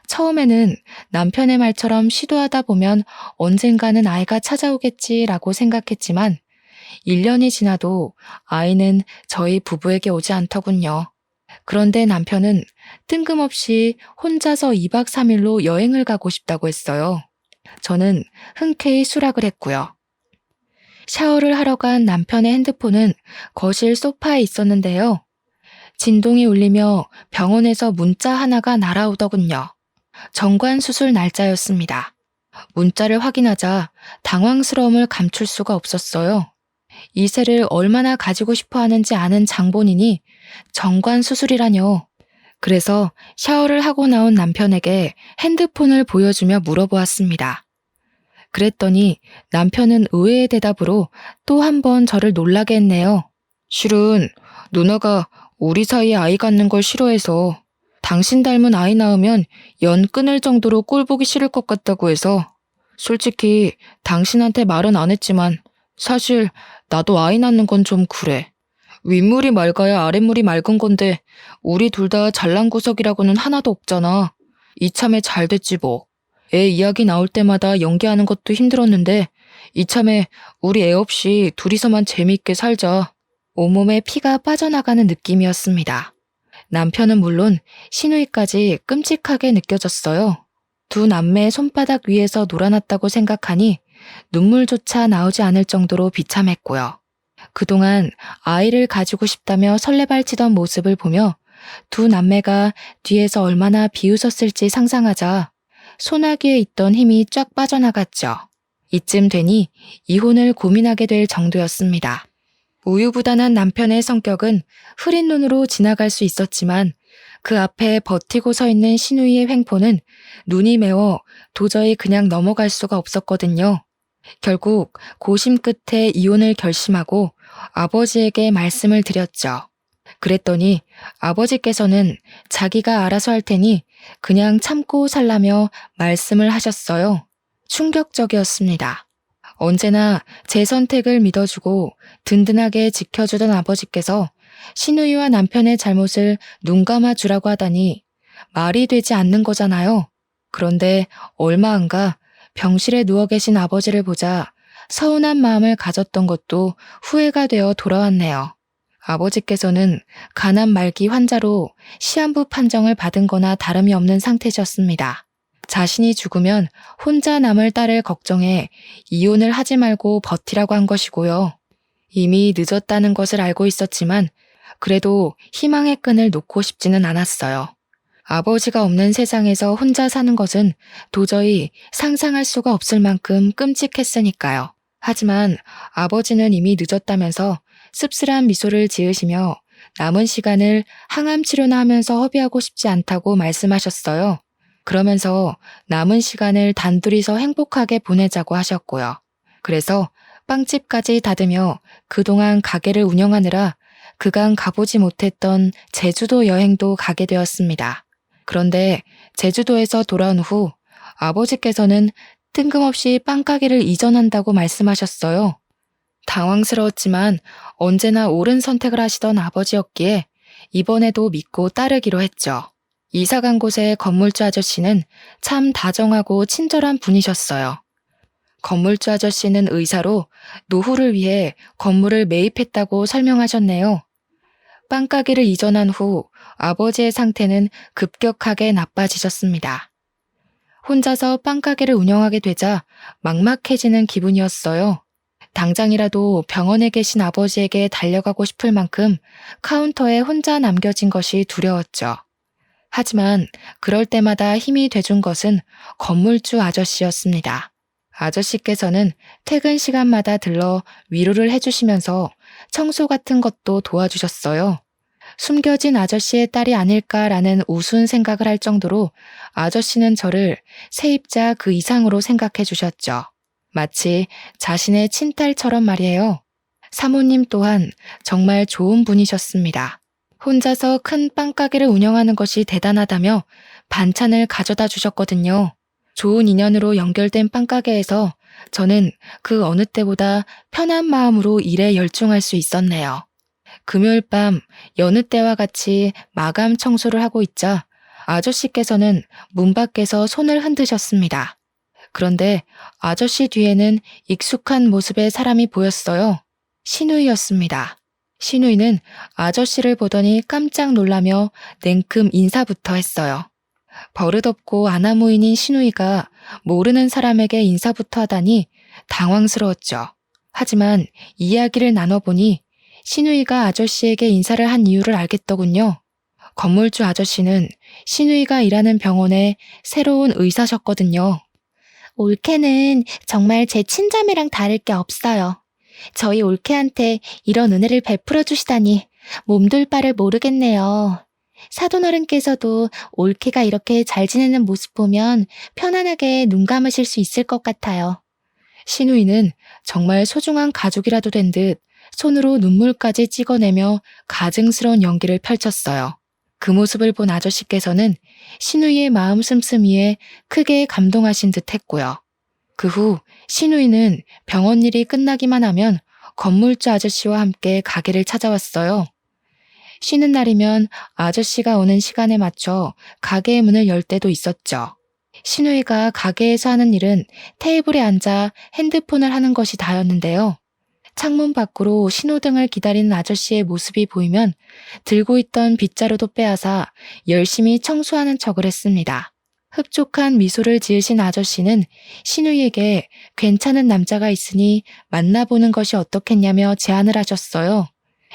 처음에는 남편의 말처럼 시도하다 보면 언젠가는 아이가 찾아오겠지라고 생각했지만 1년이 지나도 아이는 저희 부부에게 오지 않더군요. 그런데 남편은 뜬금없이 혼자서 2박 3일로 여행을 가고 싶다고 했어요. 저는 흔쾌히 수락을 했고요. 샤워를 하러 간 남편의 핸드폰은 거실 소파에 있었는데요. 진동이 울리며 병원에서 문자 하나가 날아오더군요. 정관 수술 날짜였습니다. 문자를 확인하자 당황스러움을 감출 수가 없었어요. 이세를 얼마나 가지고 싶어 하는지 아는 장본인이 정관 수술이라뇨. 그래서 샤워를 하고 나온 남편에게 핸드폰을 보여주며 물어보았습니다. 그랬더니 남편은 의외의 대답으로 또 한 번 저를 놀라게 했네요. 실은 누나가 우리 사이에 아이 갖는 걸 싫어해서 당신 닮은 아이 낳으면 연 끊을 정도로 꼴 보기 싫을 것 같다고 해서 솔직히 당신한테 말은 안 했지만 사실 나도 아이 낳는 건 좀 그래. 윗물이 맑아야 아랫물이 맑은 건데 우리 둘 다 잘난 구석이라고는 하나도 없잖아. 이참에 잘 됐지 뭐. 애 이야기 나올 때마다 연기하는 것도 힘들었는데 이참에 우리 애 없이 둘이서만 재미있게 살자. 온몸에 피가 빠져나가는 느낌이었습니다. 남편은 물론 시누이까지 끔찍하게 느껴졌어요. 두 남매의 손바닥 위에서 놀아났다고 생각하니 눈물조차 나오지 않을 정도로 비참했고요. 그동안 아이를 가지고 싶다며 설레발치던 모습을 보며 두 남매가 뒤에서 얼마나 비웃었을지 상상하자 소나기에 있던 힘이 쫙 빠져나갔죠. 이쯤 되니 이혼을 고민하게 될 정도였습니다. 우유부단한 남편의 성격은 흐린 눈으로 지나갈 수 있었지만 그 앞에 버티고 서 있는 시누이의 횡포는 눈이 매워 도저히 그냥 넘어갈 수가 없었거든요. 결국 고심 끝에 이혼을 결심하고 아버지에게 말씀을 드렸죠. 그랬더니 아버지께서는 자기가 알아서 할 테니 그냥 참고 살라며 말씀을 하셨어요. 충격적이었습니다. 언제나 제 선택을 믿어주고 든든하게 지켜주던 아버지께서 시누이와 남편의 잘못을 눈감아 주라고 하다니 말이 되지 않는 거잖아요. 그런데 얼마 안 가 병실에 누워 계신 아버지를 보자 서운한 마음을 가졌던 것도 후회가 되어 돌아왔네요. 아버지께서는 간암 말기 환자로 시한부 판정을 받은 거나 다름이 없는 상태셨습니다. 자신이 죽으면 혼자 남을 딸을 걱정해 이혼을 하지 말고 버티라고 한 것이고요. 이미 늦었다는 것을 알고 있었지만 그래도 희망의 끈을 놓고 싶지는 않았어요. 아버지가 없는 세상에서 혼자 사는 것은 도저히 상상할 수가 없을 만큼 끔찍했으니까요. 하지만 아버지는 이미 늦었다면서 씁쓸한 미소를 지으시며 남은 시간을 항암 치료나 하면서 허비하고 싶지 않다고 말씀하셨어요. 그러면서 남은 시간을 단둘이서 행복하게 보내자고 하셨고요. 그래서 빵집까지 닫으며 그동안 가게를 운영하느라 그간 가보지 못했던 제주도 여행도 가게 되었습니다. 그런데 제주도에서 돌아온 후 아버지께서는 뜬금없이 빵가게를 이전한다고 말씀하셨어요. 당황스러웠지만 언제나 옳은 선택을 하시던 아버지였기에 이번에도 믿고 따르기로 했죠. 이사 간 곳의 건물주 아저씨는 참 다정하고 친절한 분이셨어요. 건물주 아저씨는 의사로 노후를 위해 건물을 매입했다고 설명하셨네요. 빵가게를 이전한 후 아버지의 상태는 급격하게 나빠지셨습니다. 혼자서 빵가게를 운영하게 되자 막막해지는 기분이었어요. 당장이라도 병원에 계신 아버지에게 달려가고 싶을 만큼 카운터에 혼자 남겨진 것이 두려웠죠. 하지만 그럴 때마다 힘이 돼준 것은 건물주 아저씨였습니다. 아저씨께서는 퇴근 시간마다 들러 위로를 해주시면서 청소 같은 것도 도와주셨어요. 숨겨진 아저씨의 딸이 아닐까라는 우스운 생각을 할 정도로 아저씨는 저를 세입자 그 이상으로 생각해 주셨죠. 마치 자신의 친딸처럼 말이에요. 사모님 또한 정말 좋은 분이셨습니다. 혼자서 큰 빵가게를 운영하는 것이 대단하다며 반찬을 가져다 주셨거든요. 좋은 인연으로 연결된 빵가게에서 저는 그 어느 때보다 편한 마음으로 일에 열중할 수 있었네요. 금요일 밤 여느 때와 같이 마감 청소를 하고 있자 아저씨께서는 문 밖에서 손을 흔드셨습니다. 그런데 아저씨 뒤에는 익숙한 모습의 사람이 보였어요. 시누이였습니다. 시누이는 아저씨를 보더니 깜짝 놀라며 냉큼 인사부터 했어요. 버릇없고 아나무인인 시누이가 모르는 사람에게 인사부터 하다니 당황스러웠죠. 하지만 이야기를 나눠보니 시누이가 아저씨에게 인사를 한 이유를 알겠더군요. 건물주 아저씨는 시누이가 일하는 병원의 새로운 의사셨거든요. 올케는 정말 제 친자매랑 다를 게 없어요. 저희 올케한테 이런 은혜를 베풀어 주시다니 몸둘 바를 모르겠네요. 사돈어른께서도 올케가 이렇게 잘 지내는 모습 보면 편안하게 눈 감으실 수 있을 것 같아요. 시누이는 정말 소중한 가족이라도 된 듯 손으로 눈물까지 찍어내며 가증스러운 연기를 펼쳤어요. 그 모습을 본 아저씨께서는 신우이의 마음 씀씀이에 크게 감동하신 듯 했고요. 그 후 신우이는 병원 일이 끝나기만 하면 건물주 아저씨와 함께 가게를 찾아왔어요. 쉬는 날이면 아저씨가 오는 시간에 맞춰 가게의 문을 열 때도 있었죠. 신우이가 가게에서 하는 일은 테이블에 앉아 핸드폰을 하는 것이 다였는데요. 창문 밖으로 신호등을 기다리는 아저씨의 모습이 보이면 들고 있던 빗자루도 빼앗아 열심히 청소하는 척을 했습니다. 흡족한 미소를 지으신 아저씨는 신우이에게 괜찮은 남자가 있으니 만나보는 것이 어떻겠냐며 제안을 하셨어요.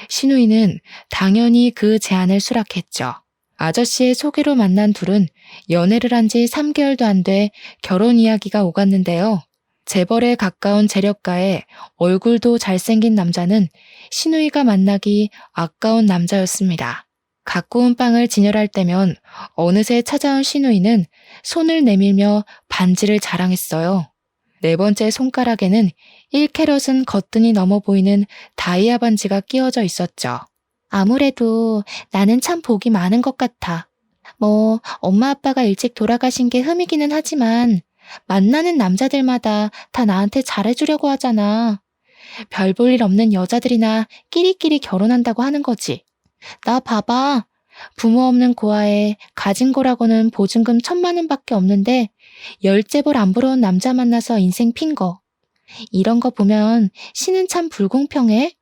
신우이는 당연히 그 제안을 수락했죠. 아저씨의 소개로 만난 둘은 연애를 한 지 3개월도 안 돼 결혼 이야기가 오갔는데요. 재벌에 가까운 재력가에 얼굴도 잘생긴 남자는 신우이가 만나기 아까운 남자였습니다. 갖고 온 빵을 진열할 때면 어느새 찾아온 신우이는 손을 내밀며 반지를 자랑했어요. 네 번째 손가락에는 1캐럿은 거뜬히 넘어 보이는 다이아 반지가 끼워져 있었죠. 아무래도 나는 참 복이 많은 것 같아. 엄마 아빠가 일찍 돌아가신 게 흠이기는 하지만 만나는 남자들마다 다 나한테 잘해주려고 하잖아. 별 볼 일 없는 여자들이나 끼리끼리 결혼한다고 하는 거지. 나 봐봐. 부모 없는 고아에 가진 거라고는 보증금 1,000만 원밖에 없는데 10재벌 안 부러운 남자 만나서 인생 핀 거. 이런 거 보면 신은 참 불공평해.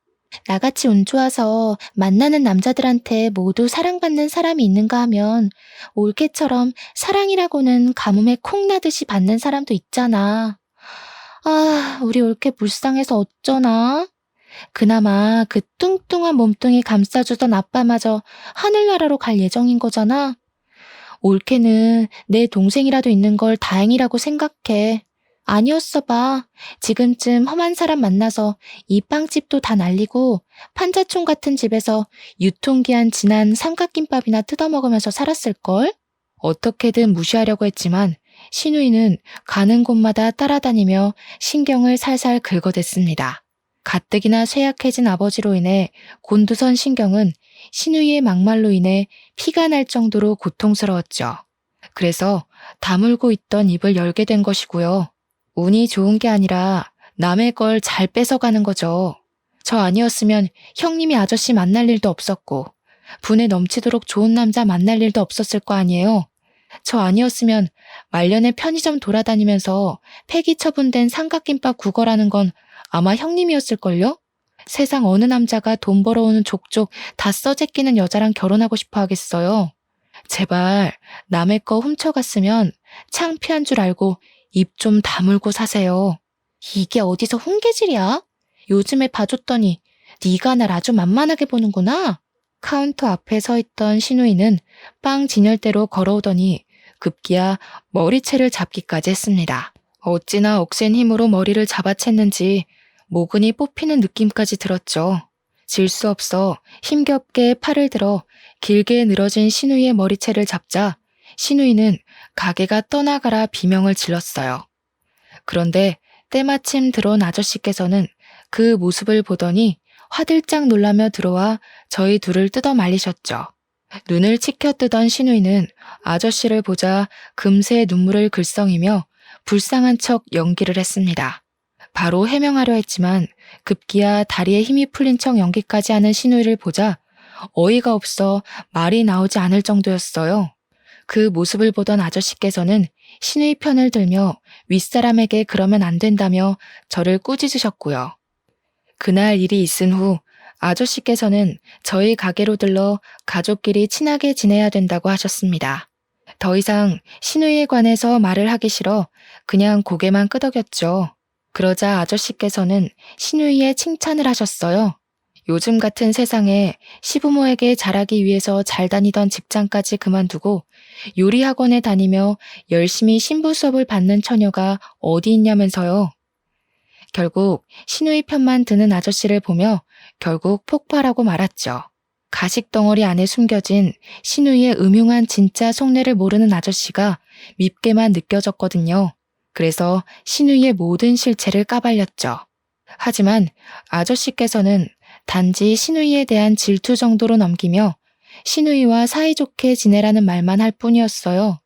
나같이 운 좋아서 만나는 남자들한테 모두 사랑받는 사람이 있는가 하면 올케처럼 사랑이라고는 가뭄에 콩 나듯이 받는 사람도 있잖아. 아, 우리 올케 불쌍해서 어쩌나? 그나마 그 뚱뚱한 몸뚱이 감싸주던 아빠마저 하늘나라로 갈 예정인 거잖아. 올케는 내 동생이라도 있는 걸 다행이라고 생각해. 아니었어 봐. 지금쯤 험한 사람 만나서 이 빵집도 다 날리고 판자촌 같은 집에서 유통기한 지난 삼각김밥이나 뜯어먹으면서 살았을걸? 어떻게든 무시하려고 했지만 신우이는 가는 곳마다 따라다니며 신경을 살살 긁어댔습니다. 가뜩이나 쇠약해진 아버지로 인해 곤두선 신경은 신우이의 막말로 인해 피가 날 정도로 고통스러웠죠. 그래서 다물고 있던 입을 열게 된 것이고요. 운이 좋은 게 아니라 남의 걸 잘 뺏어가는 거죠. 저 아니었으면 형님이 아저씨 만날 일도 없었고 분에 넘치도록 좋은 남자 만날 일도 없었을 거 아니에요. 저 아니었으면 말년에 편의점 돌아다니면서 폐기 처분된 삼각김밥 구걸하는 건 아마 형님이었을걸요? 세상 어느 남자가 돈 벌어오는 족족 다 써제끼는 여자랑 결혼하고 싶어 하겠어요. 제발 남의 거 훔쳐갔으면 창피한 줄 알고 입 좀 다물고 사세요. 이게 어디서 훈계질이야? 요즘에 봐줬더니 네가 날 아주 만만하게 보는구나. 카운터 앞에 서 있던 신우이는 빵 진열대로 걸어오더니 급기야 머리채를 잡기까지 했습니다. 어찌나 억센 힘으로 머리를 잡아챘는지 모근이 뽑히는 느낌까지 들었죠. 질 수 없어 힘겹게 팔을 들어 길게 늘어진 신우이의 머리채를 잡자 신우이는 가게가 떠나가라 비명을 질렀어요. 그런데 때마침 들어온 아저씨께서는 그 모습을 보더니 화들짝 놀라며 들어와 저희 둘을 뜯어 말리셨죠. 눈을 치켜뜨던 신우이는 아저씨를 보자 금세 눈물을 글썽이며 불쌍한 척 연기를 했습니다. 바로 해명하려 했지만 급기야 다리에 힘이 풀린 척 연기까지 하는 신우이를 보자 어이가 없어 말이 나오지 않을 정도였어요. 그 모습을 보던 아저씨께서는 신우이 편을 들며 윗사람에게 그러면 안 된다며 저를 꾸짖으셨고요. 그날 일이 있은 후 아저씨께서는 저희 가게로 들러 가족끼리 친하게 지내야 된다고 하셨습니다. 더 이상 신우이에 관해서 말을 하기 싫어 그냥 고개만 끄덕였죠. 그러자 아저씨께서는 신우이의 칭찬을 하셨어요. 요즘 같은 세상에 시부모에게 잘하기 위해서 잘 다니던 직장까지 그만두고 요리학원에 다니며 열심히 신부 수업을 받는 처녀가 어디 있냐면서요. 결국 신우이 편만 드는 아저씨를 보며 결국 폭발하고 말았죠. 가식덩어리 안에 숨겨진 신우이의 음흉한 진짜 속내를 모르는 아저씨가 밉게만 느껴졌거든요. 그래서 신우이의 모든 실체를 까발렸죠. 하지만 아저씨께서는 단지 시누이에 대한 질투 정도로 넘기며 시누이와 사이좋게 지내라는 말만 할 뿐이었어요.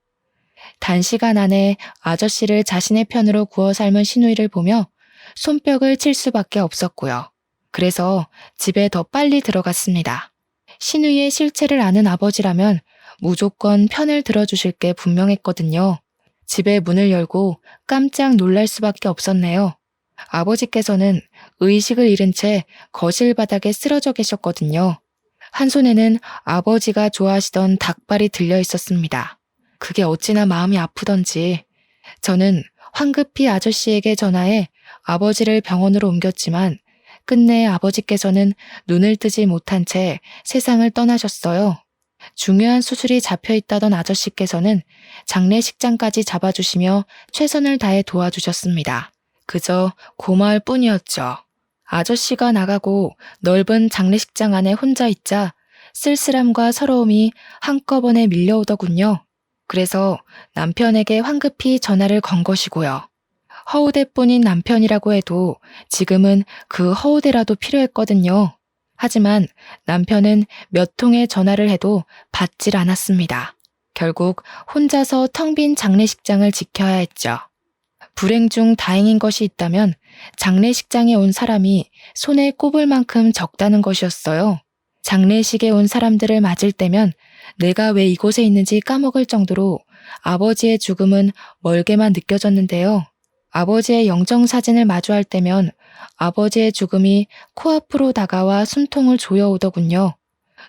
단시간 안에 아저씨를 자신의 편으로 구워 삶은 시누이를 보며 손뼉을 칠 수밖에 없었고요. 그래서 집에 더 빨리 들어갔습니다. 시누이의 실체를 아는 아버지라면 무조건 편을 들어주실 게 분명했거든요. 집에 문을 열고 깜짝 놀랄 수밖에 없었네요. 아버지께서는 의식을 잃은 채 거실 바닥에 쓰러져 계셨거든요. 한 손에는 아버지가 좋아하시던 닭발이 들려 있었습니다. 그게 어찌나 마음이 아프던지 저는 황급히 아저씨에게 전화해 아버지를 병원으로 옮겼지만 끝내 아버지께서는 눈을 뜨지 못한 채 세상을 떠나셨어요. 중요한 수술이 잡혀있다던 아저씨께서는 장례식장까지 잡아주시며 최선을 다해 도와주셨습니다. 그저 고마울 뿐이었죠. 아저씨가 나가고 넓은 장례식장 안에 혼자 있자 쓸쓸함과 서러움이 한꺼번에 밀려오더군요. 그래서 남편에게 황급히 전화를 건 것이고요. 허우대뿐인 남편이라고 해도 지금은 그 허우대라도 필요했거든요. 하지만 남편은 몇 통의 전화를 해도 받질 않았습니다. 결국 혼자서 텅 빈 장례식장을 지켜야 했죠. 불행 중 다행인 것이 있다면 장례식장에 온 사람이 손에 꼽을 만큼 적다는 것이었어요. 장례식에 온 사람들을 맞을 때면 내가 왜 이곳에 있는지 까먹을 정도로 아버지의 죽음은 멀게만 느껴졌는데요. 아버지의 영정사진을 마주할 때면 아버지의 죽음이 코앞으로 다가와 숨통을 조여오더군요.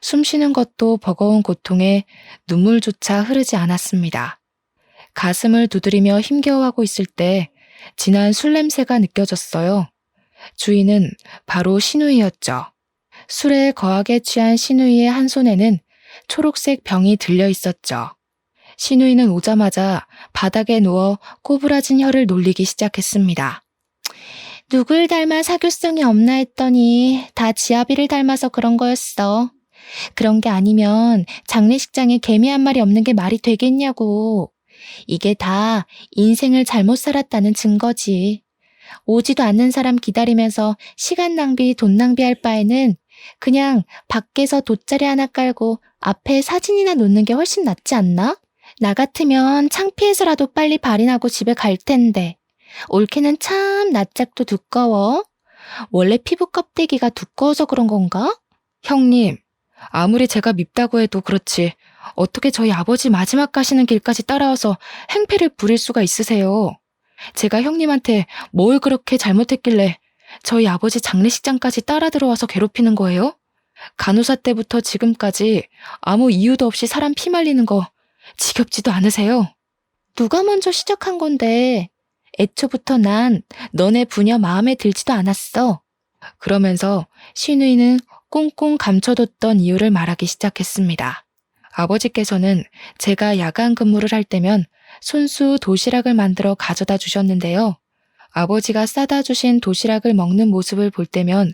숨쉬는 것도 버거운 고통에 눈물조차 흐르지 않았습니다. 가슴을 두드리며 힘겨워하고 있을 때 진한 술 냄새가 느껴졌어요. 주인은 바로 시누이였죠. 술에 거하게 취한 시누이의 한 손에는 초록색 병이 들려 있었죠. 시누이는 오자마자 바닥에 누워 꼬부라진 혀를 놀리기 시작했습니다. 누굴 닮아 사교성이 없나 했더니 다 지아비를 닮아서 그런 거였어. 그런 게 아니면 장례식장에 개미 한 마리 없는 게 말이 되겠냐고. 이게 다 인생을 잘못 살았다는 증거지. 오지도 않는 사람 기다리면서 시간 낭비, 돈 낭비할 바에는 그냥 밖에서 돗자리 하나 깔고 앞에 사진이나 놓는 게 훨씬 낫지 않나? 나 같으면 창피해서라도 빨리 발이 나고 집에 갈 텐데. 올케는 참 낯짝도 두꺼워. 원래 피부 껍데기가 두꺼워서 그런 건가? 형님, 아무리 제가 밉다고 해도 그렇지 어떻게 저희 아버지 마지막 가시는 길까지 따라와서 행패를 부릴 수가 있으세요? 제가 형님한테 뭘 그렇게 잘못했길래 저희 아버지 장례식장까지 따라 들어와서 괴롭히는 거예요? 간호사 때부터 지금까지 아무 이유도 없이 사람 피 말리는 거 지겹지도 않으세요? 누가 먼저 시작한 건데 애초부터 난 너네 부녀 마음에 들지도 않았어. 그러면서 시누이는 꽁꽁 감춰뒀던 이유를 말하기 시작했습니다. 아버지께서는 제가 야간 근무를 할 때면 손수 도시락을 만들어 가져다 주셨는데요. 아버지가 싸다 주신 도시락을 먹는 모습을 볼 때면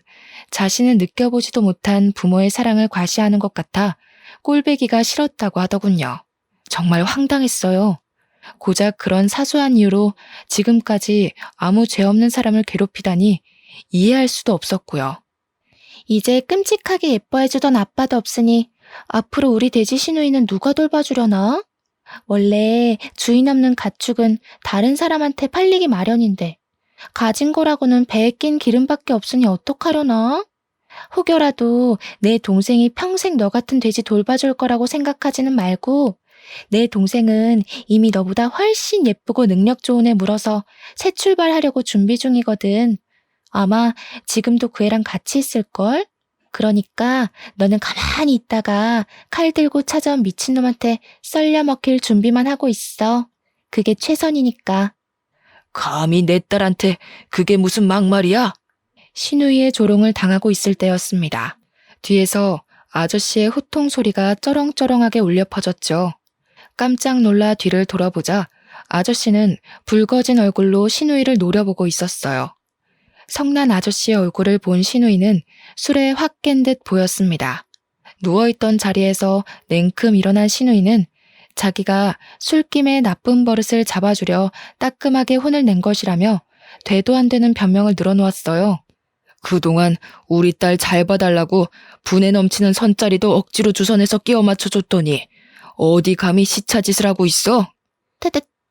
자신은 느껴보지도 못한 부모의 사랑을 과시하는 것 같아 꼴배기가 싫었다고 하더군요. 정말 황당했어요. 고작 그런 사소한 이유로 지금까지 아무 죄 없는 사람을 괴롭히다니 이해할 수도 없었고요. 이제 끔찍하게 예뻐해주던 아빠도 없으니 앞으로 우리 돼지 시누이는 누가 돌봐주려나? 원래 주인 없는 가축은 다른 사람한테 팔리기 마련인데 가진 거라고는 배에 낀 기름밖에 없으니 어떡하려나? 혹여라도 내 동생이 평생 너 같은 돼지 돌봐줄 거라고 생각하지는 말고 내 동생은 이미 너보다 훨씬 예쁘고 능력 좋은 애 물어서 새 출발하려고 준비 중이거든. 아마 지금도 그 애랑 같이 있을걸? 그러니까 너는 가만히 있다가 칼 들고 찾아온 미친놈한테 썰려 먹힐 준비만 하고 있어. 그게 최선이니까. 감히 내 딸한테 그게 무슨 막말이야? 시누이의 조롱을 당하고 있을 때였습니다. 뒤에서 아저씨의 호통 소리가 쩌렁쩌렁하게 울려 퍼졌죠. 깜짝 놀라 뒤를 돌아보자 아저씨는 붉어진 얼굴로 시누이를 노려보고 있었어요. 성난 아저씨의 얼굴을 본 시누이는 술에 확 깬 듯 보였습니다. 누워있던 자리에서 냉큼 일어난 시누이는 자기가 술김에 나쁜 버릇을 잡아주려 따끔하게 혼을 낸 것이라며 되도 안 되는 변명을 늘어놓았어요. 그동안 우리 딸 잘 봐달라고 분에 넘치는 선짜리도 억지로 주선해서 끼워 맞춰줬더니 어디 감히 시차짓을 하고 있어?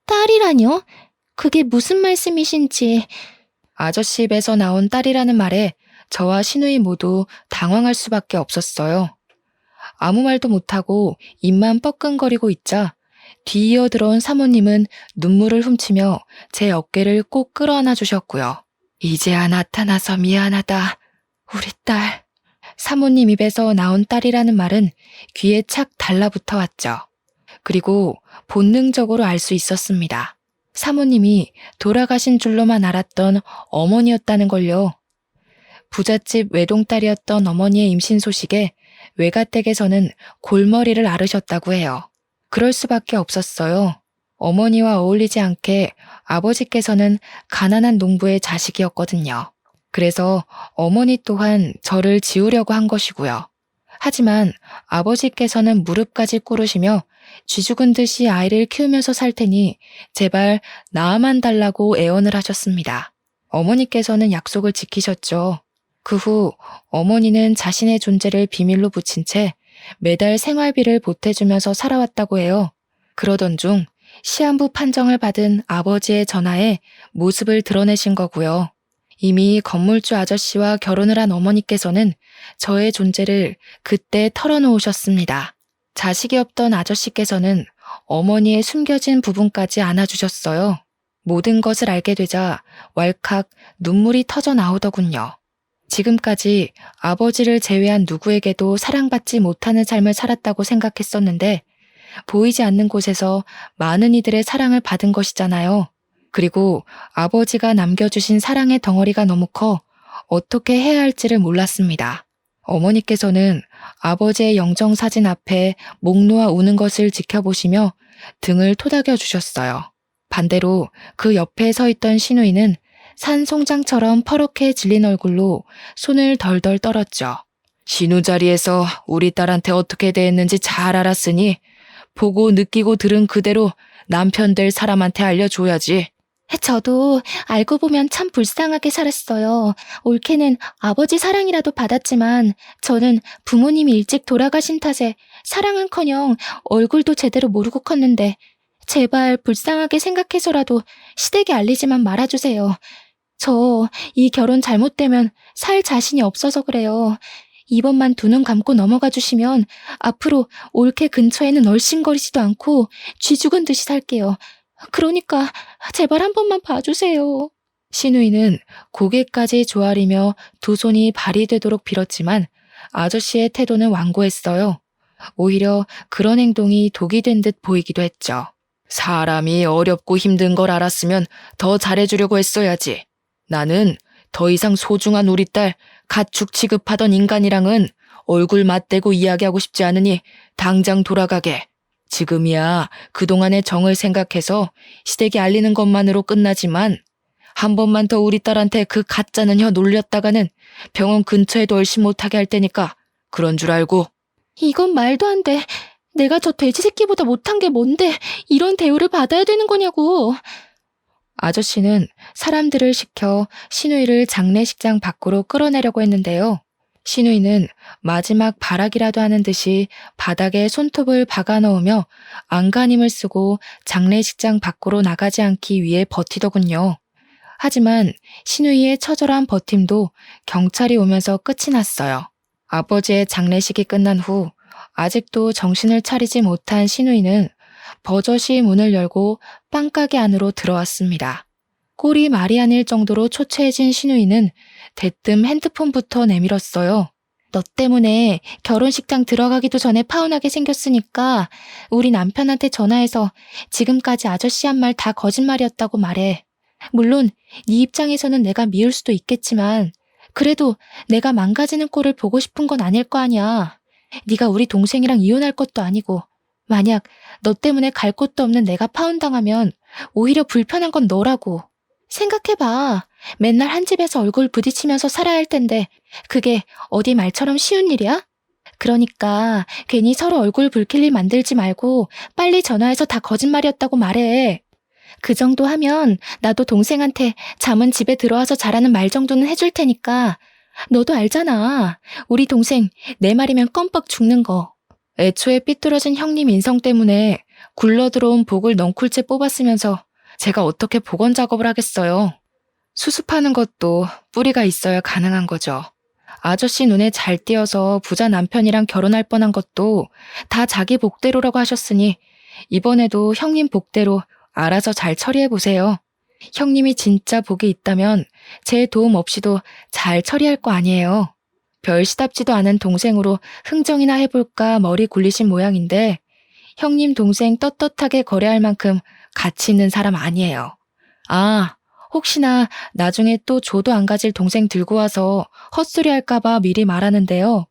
딸이라뇨? 그게 무슨 말씀이신지. 아저씨 입에서 나온 딸이라는 말에 저와 시누이 모두 당황할 수밖에 없었어요. 아무 말도 못하고 입만 뻐끔거리고 있자 뒤이어 들어온 사모님은 눈물을 훔치며 제 어깨를 꼭 끌어안아 주셨고요. 이제야 나타나서 미안하다, 우리 딸. 사모님 입에서 나온 딸이라는 말은 귀에 착 달라붙어 왔죠. 그리고 본능적으로 알 수 있었습니다. 사모님이 돌아가신 줄로만 알았던 어머니였다는 걸요. 부잣집 외동딸이었던 어머니의 임신 소식에 외가댁에서는 골머리를 앓으셨다고 해요. 그럴 수밖에 없었어요. 어머니와 어울리지 않게 아버지께서는 가난한 농부의 자식이었거든요. 그래서 어머니 또한 저를 지우려고 한 것이고요. 하지만 아버지께서는 무릎까지 꿇으시며 쥐죽은 듯이 아이를 키우면서 살 테니 제발 낳아만 달라고 애원을 하셨습니다. 어머니께서는 약속을 지키셨죠. 그 후 어머니는 자신의 존재를 비밀로 붙인 채 매달 생활비를 보태주면서 살아왔다고 해요. 그러던 중 시한부 판정을 받은 아버지의 전화에 모습을 드러내신 거고요. 이미 건물주 아저씨와 결혼을 한 어머니께서는 저의 존재를 그때 털어놓으셨습니다. 자식이 없던 아저씨께서는 어머니의 숨겨진 부분까지 안아주셨어요. 모든 것을 알게 되자 왈칵 눈물이 터져 나오더군요. 지금까지 아버지를 제외한 누구에게도 사랑받지 못하는 삶을 살았다고 생각했었는데 보이지 않는 곳에서 많은 이들의 사랑을 받은 것이잖아요. 그리고 아버지가 남겨주신 사랑의 덩어리가 너무 커 어떻게 해야 할지를 몰랐습니다. 어머니께서는 아버지의 영정사진 앞에 목 놓아 우는 것을 지켜보시며 등을 토닥여 주셨어요. 반대로 그 옆에 서 있던 시누이는 산 송장처럼 퍼렇게 질린 얼굴로 손을 덜덜 떨었죠. 시누 자리에서 우리 딸한테 어떻게 대했는지 잘 알았으니 보고 느끼고 들은 그대로 남편 될 사람한테 알려줘야지. 저도 알고 보면 참 불쌍하게 살았어요. 올케는 아버지 사랑이라도 받았지만 저는 부모님이 일찍 돌아가신 탓에 사랑은커녕 얼굴도 제대로 모르고 컸는데 제발 불쌍하게 생각해서라도 시댁에 알리지만 말아주세요. 저 이 결혼 잘못되면 살 자신이 없어서 그래요. 이번만 두 눈 감고 넘어가 주시면 앞으로 올케 근처에는 얼씬거리지도 않고 쥐 죽은 듯이 살게요. 그러니까 제발 한 번만 봐주세요. 시누이는 고개까지 조아리며 두 손이 발이 되도록 빌었지만 아저씨의 태도는 완고했어요. 오히려 그런 행동이 독이 된 듯 보이기도 했죠. 사람이 어렵고 힘든 걸 알았으면 더 잘해주려고 했어야지. 나는 더 이상 소중한 우리 딸 가축 취급하던 인간이랑은 얼굴 맞대고 이야기하고 싶지 않으니 당장 돌아가게. 지금이야 그동안의 정을 생각해서 시댁에 알리는 것만으로 끝나지만 한 번만 더 우리 딸한테 그 가짜는 혀 놀렸다가는 병원 근처에도 얼씬 못하게 할 테니까 그런 줄 알고. 이건 말도 안 돼. 내가 저 돼지 새끼보다 못한 게 뭔데 이런 대우를 받아야 되는 거냐고. 아저씨는 사람들을 시켜 시누이를 장례식장 밖으로 끌어내려고 했는데요. 시누이는 마지막 발악이라도 하는 듯이 바닥에 손톱을 박아 넣으며 안간힘을 쓰고 장례식장 밖으로 나가지 않기 위해 버티더군요. 하지만 시누이의 처절한 버팀도 경찰이 오면서 끝이 났어요. 아버지의 장례식이 끝난 후 아직도 정신을 차리지 못한 시누이는 버젓이 문을 열고 빵가게 안으로 들어왔습니다. 꼴이 말이 아닐 정도로 초췌해진 시누이는 대뜸 핸드폰부터 내밀었어요. 너 때문에 결혼식장 들어가기도 전에 파혼하게 생겼으니까 우리 남편한테 전화해서 지금까지 아저씨 한 말 다 거짓말이었다고 말해. 물론 네 입장에서는 내가 미울 수도 있겠지만 그래도 내가 망가지는 꼴을 보고 싶은 건 아닐 거 아니야. 네가 우리 동생이랑 이혼할 것도 아니고 만약 너 때문에 갈 곳도 없는 내가 파혼당하면 오히려 불편한 건 너라고. 생각해봐. 맨날 한 집에서 얼굴 부딪히면서 살아야 할 텐데 그게 어디 말처럼 쉬운 일이야? 그러니까 괜히 서로 얼굴 붉힐 일 만들지 말고 빨리 전화해서 다 거짓말이었다고 말해. 그 정도 하면 나도 동생한테 잠은 집에 들어와서 자라는 말 정도는 해줄 테니까 너도 알잖아. 우리 동생 내 말이면 껌뻑 죽는 거. 애초에 삐뚤어진 형님 인성 때문에 굴러들어온 복을 넝쿨째 뽑았으면서 제가 어떻게 복원 작업을 하겠어요. 수습하는 것도 뿌리가 있어야 가능한 거죠. 아저씨 눈에 잘 띄어서 부자 남편이랑 결혼할 뻔한 것도 다 자기 복대로라고 하셨으니 이번에도 형님 복대로 알아서 잘 처리해보세요. 형님이 진짜 복이 있다면 제 도움 없이도 잘 처리할 거 아니에요. 별 시답지도 않은 동생으로 흥정이나 해볼까 머리 굴리신 모양인데 형님 동생 떳떳하게 거래할 만큼 가치 있는 사람 아니에요. 아, 혹시나 나중에 또 조도 안 가질 동생 들고 와서 헛소리 할까봐 미리 말하는데요.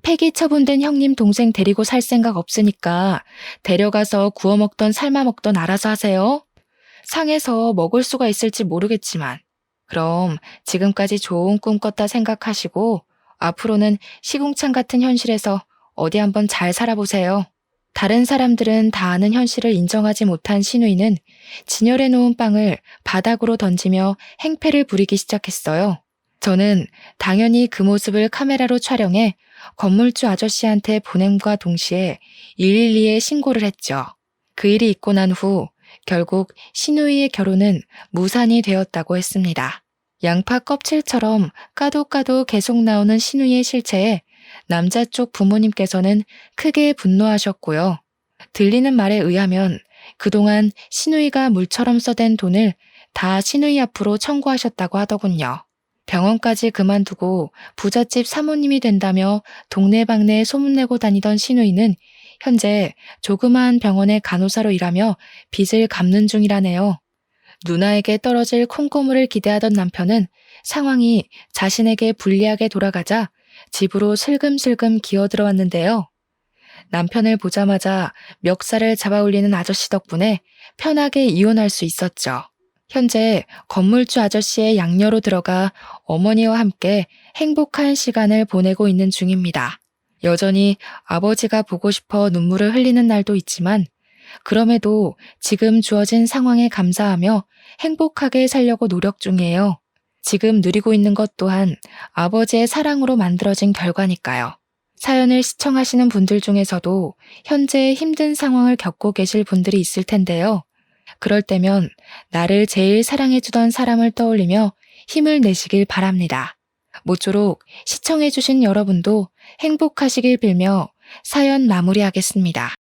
폐기 처분된 형님 동생 데리고 살 생각 없으니까 데려가서 구워 먹던 삶아 먹던 알아서 하세요. 상해서 먹을 수가 있을지 모르겠지만 그럼 지금까지 좋은 꿈 꿨다 생각하시고 앞으로는 시궁창 같은 현실에서 어디 한번 잘 살아보세요. 다른 사람들은 다 아는 현실을 인정하지 못한 신우이는 진열해 놓은 빵을 바닥으로 던지며 행패를 부리기 시작했어요. 저는 당연히 그 모습을 카메라로 촬영해 건물주 아저씨한테 보냄과 동시에 112에 신고를 했죠. 그 일이 있고 난 후 결국 신우이의 결혼은 무산이 되었다고 했습니다. 양파 껍질처럼 까도 계속 나오는 신우이의 실체에 남자 쪽 부모님께서는 크게 분노하셨고요. 들리는 말에 의하면 그동안 신우이가 물처럼 써댄 돈을 다 신우이 앞으로 청구하셨다고 하더군요. 병원까지 그만두고 부잣집 사모님이 된다며 동네방네 소문내고 다니던 신우이는 현재 조그마한 병원의 간호사로 일하며 빚을 갚는 중이라네요. 누나에게 떨어질 콩고물을 기대하던 남편은 상황이 자신에게 불리하게 돌아가자 집으로 슬금슬금 기어들어왔는데요. 남편을 보자마자 멱살을 잡아올리는 아저씨 덕분에 편하게 이혼할 수 있었죠. 현재 건물주 아저씨의 양녀로 들어가 어머니와 함께 행복한 시간을 보내고 있는 중입니다. 여전히 아버지가 보고 싶어 눈물을 흘리는 날도 있지만 그럼에도 지금 주어진 상황에 감사하며 행복하게 살려고 노력 중이에요. 지금 누리고 있는 것 또한 아버지의 사랑으로 만들어진 결과니까요. 사연을 시청하시는 분들 중에서도 현재 힘든 상황을 겪고 계실 분들이 있을 텐데요. 그럴 때면 나를 제일 사랑해주던 사람을 떠올리며 힘을 내시길 바랍니다. 모쪼록 시청해주신 여러분도 행복하시길 빌며 사연 마무리하겠습니다.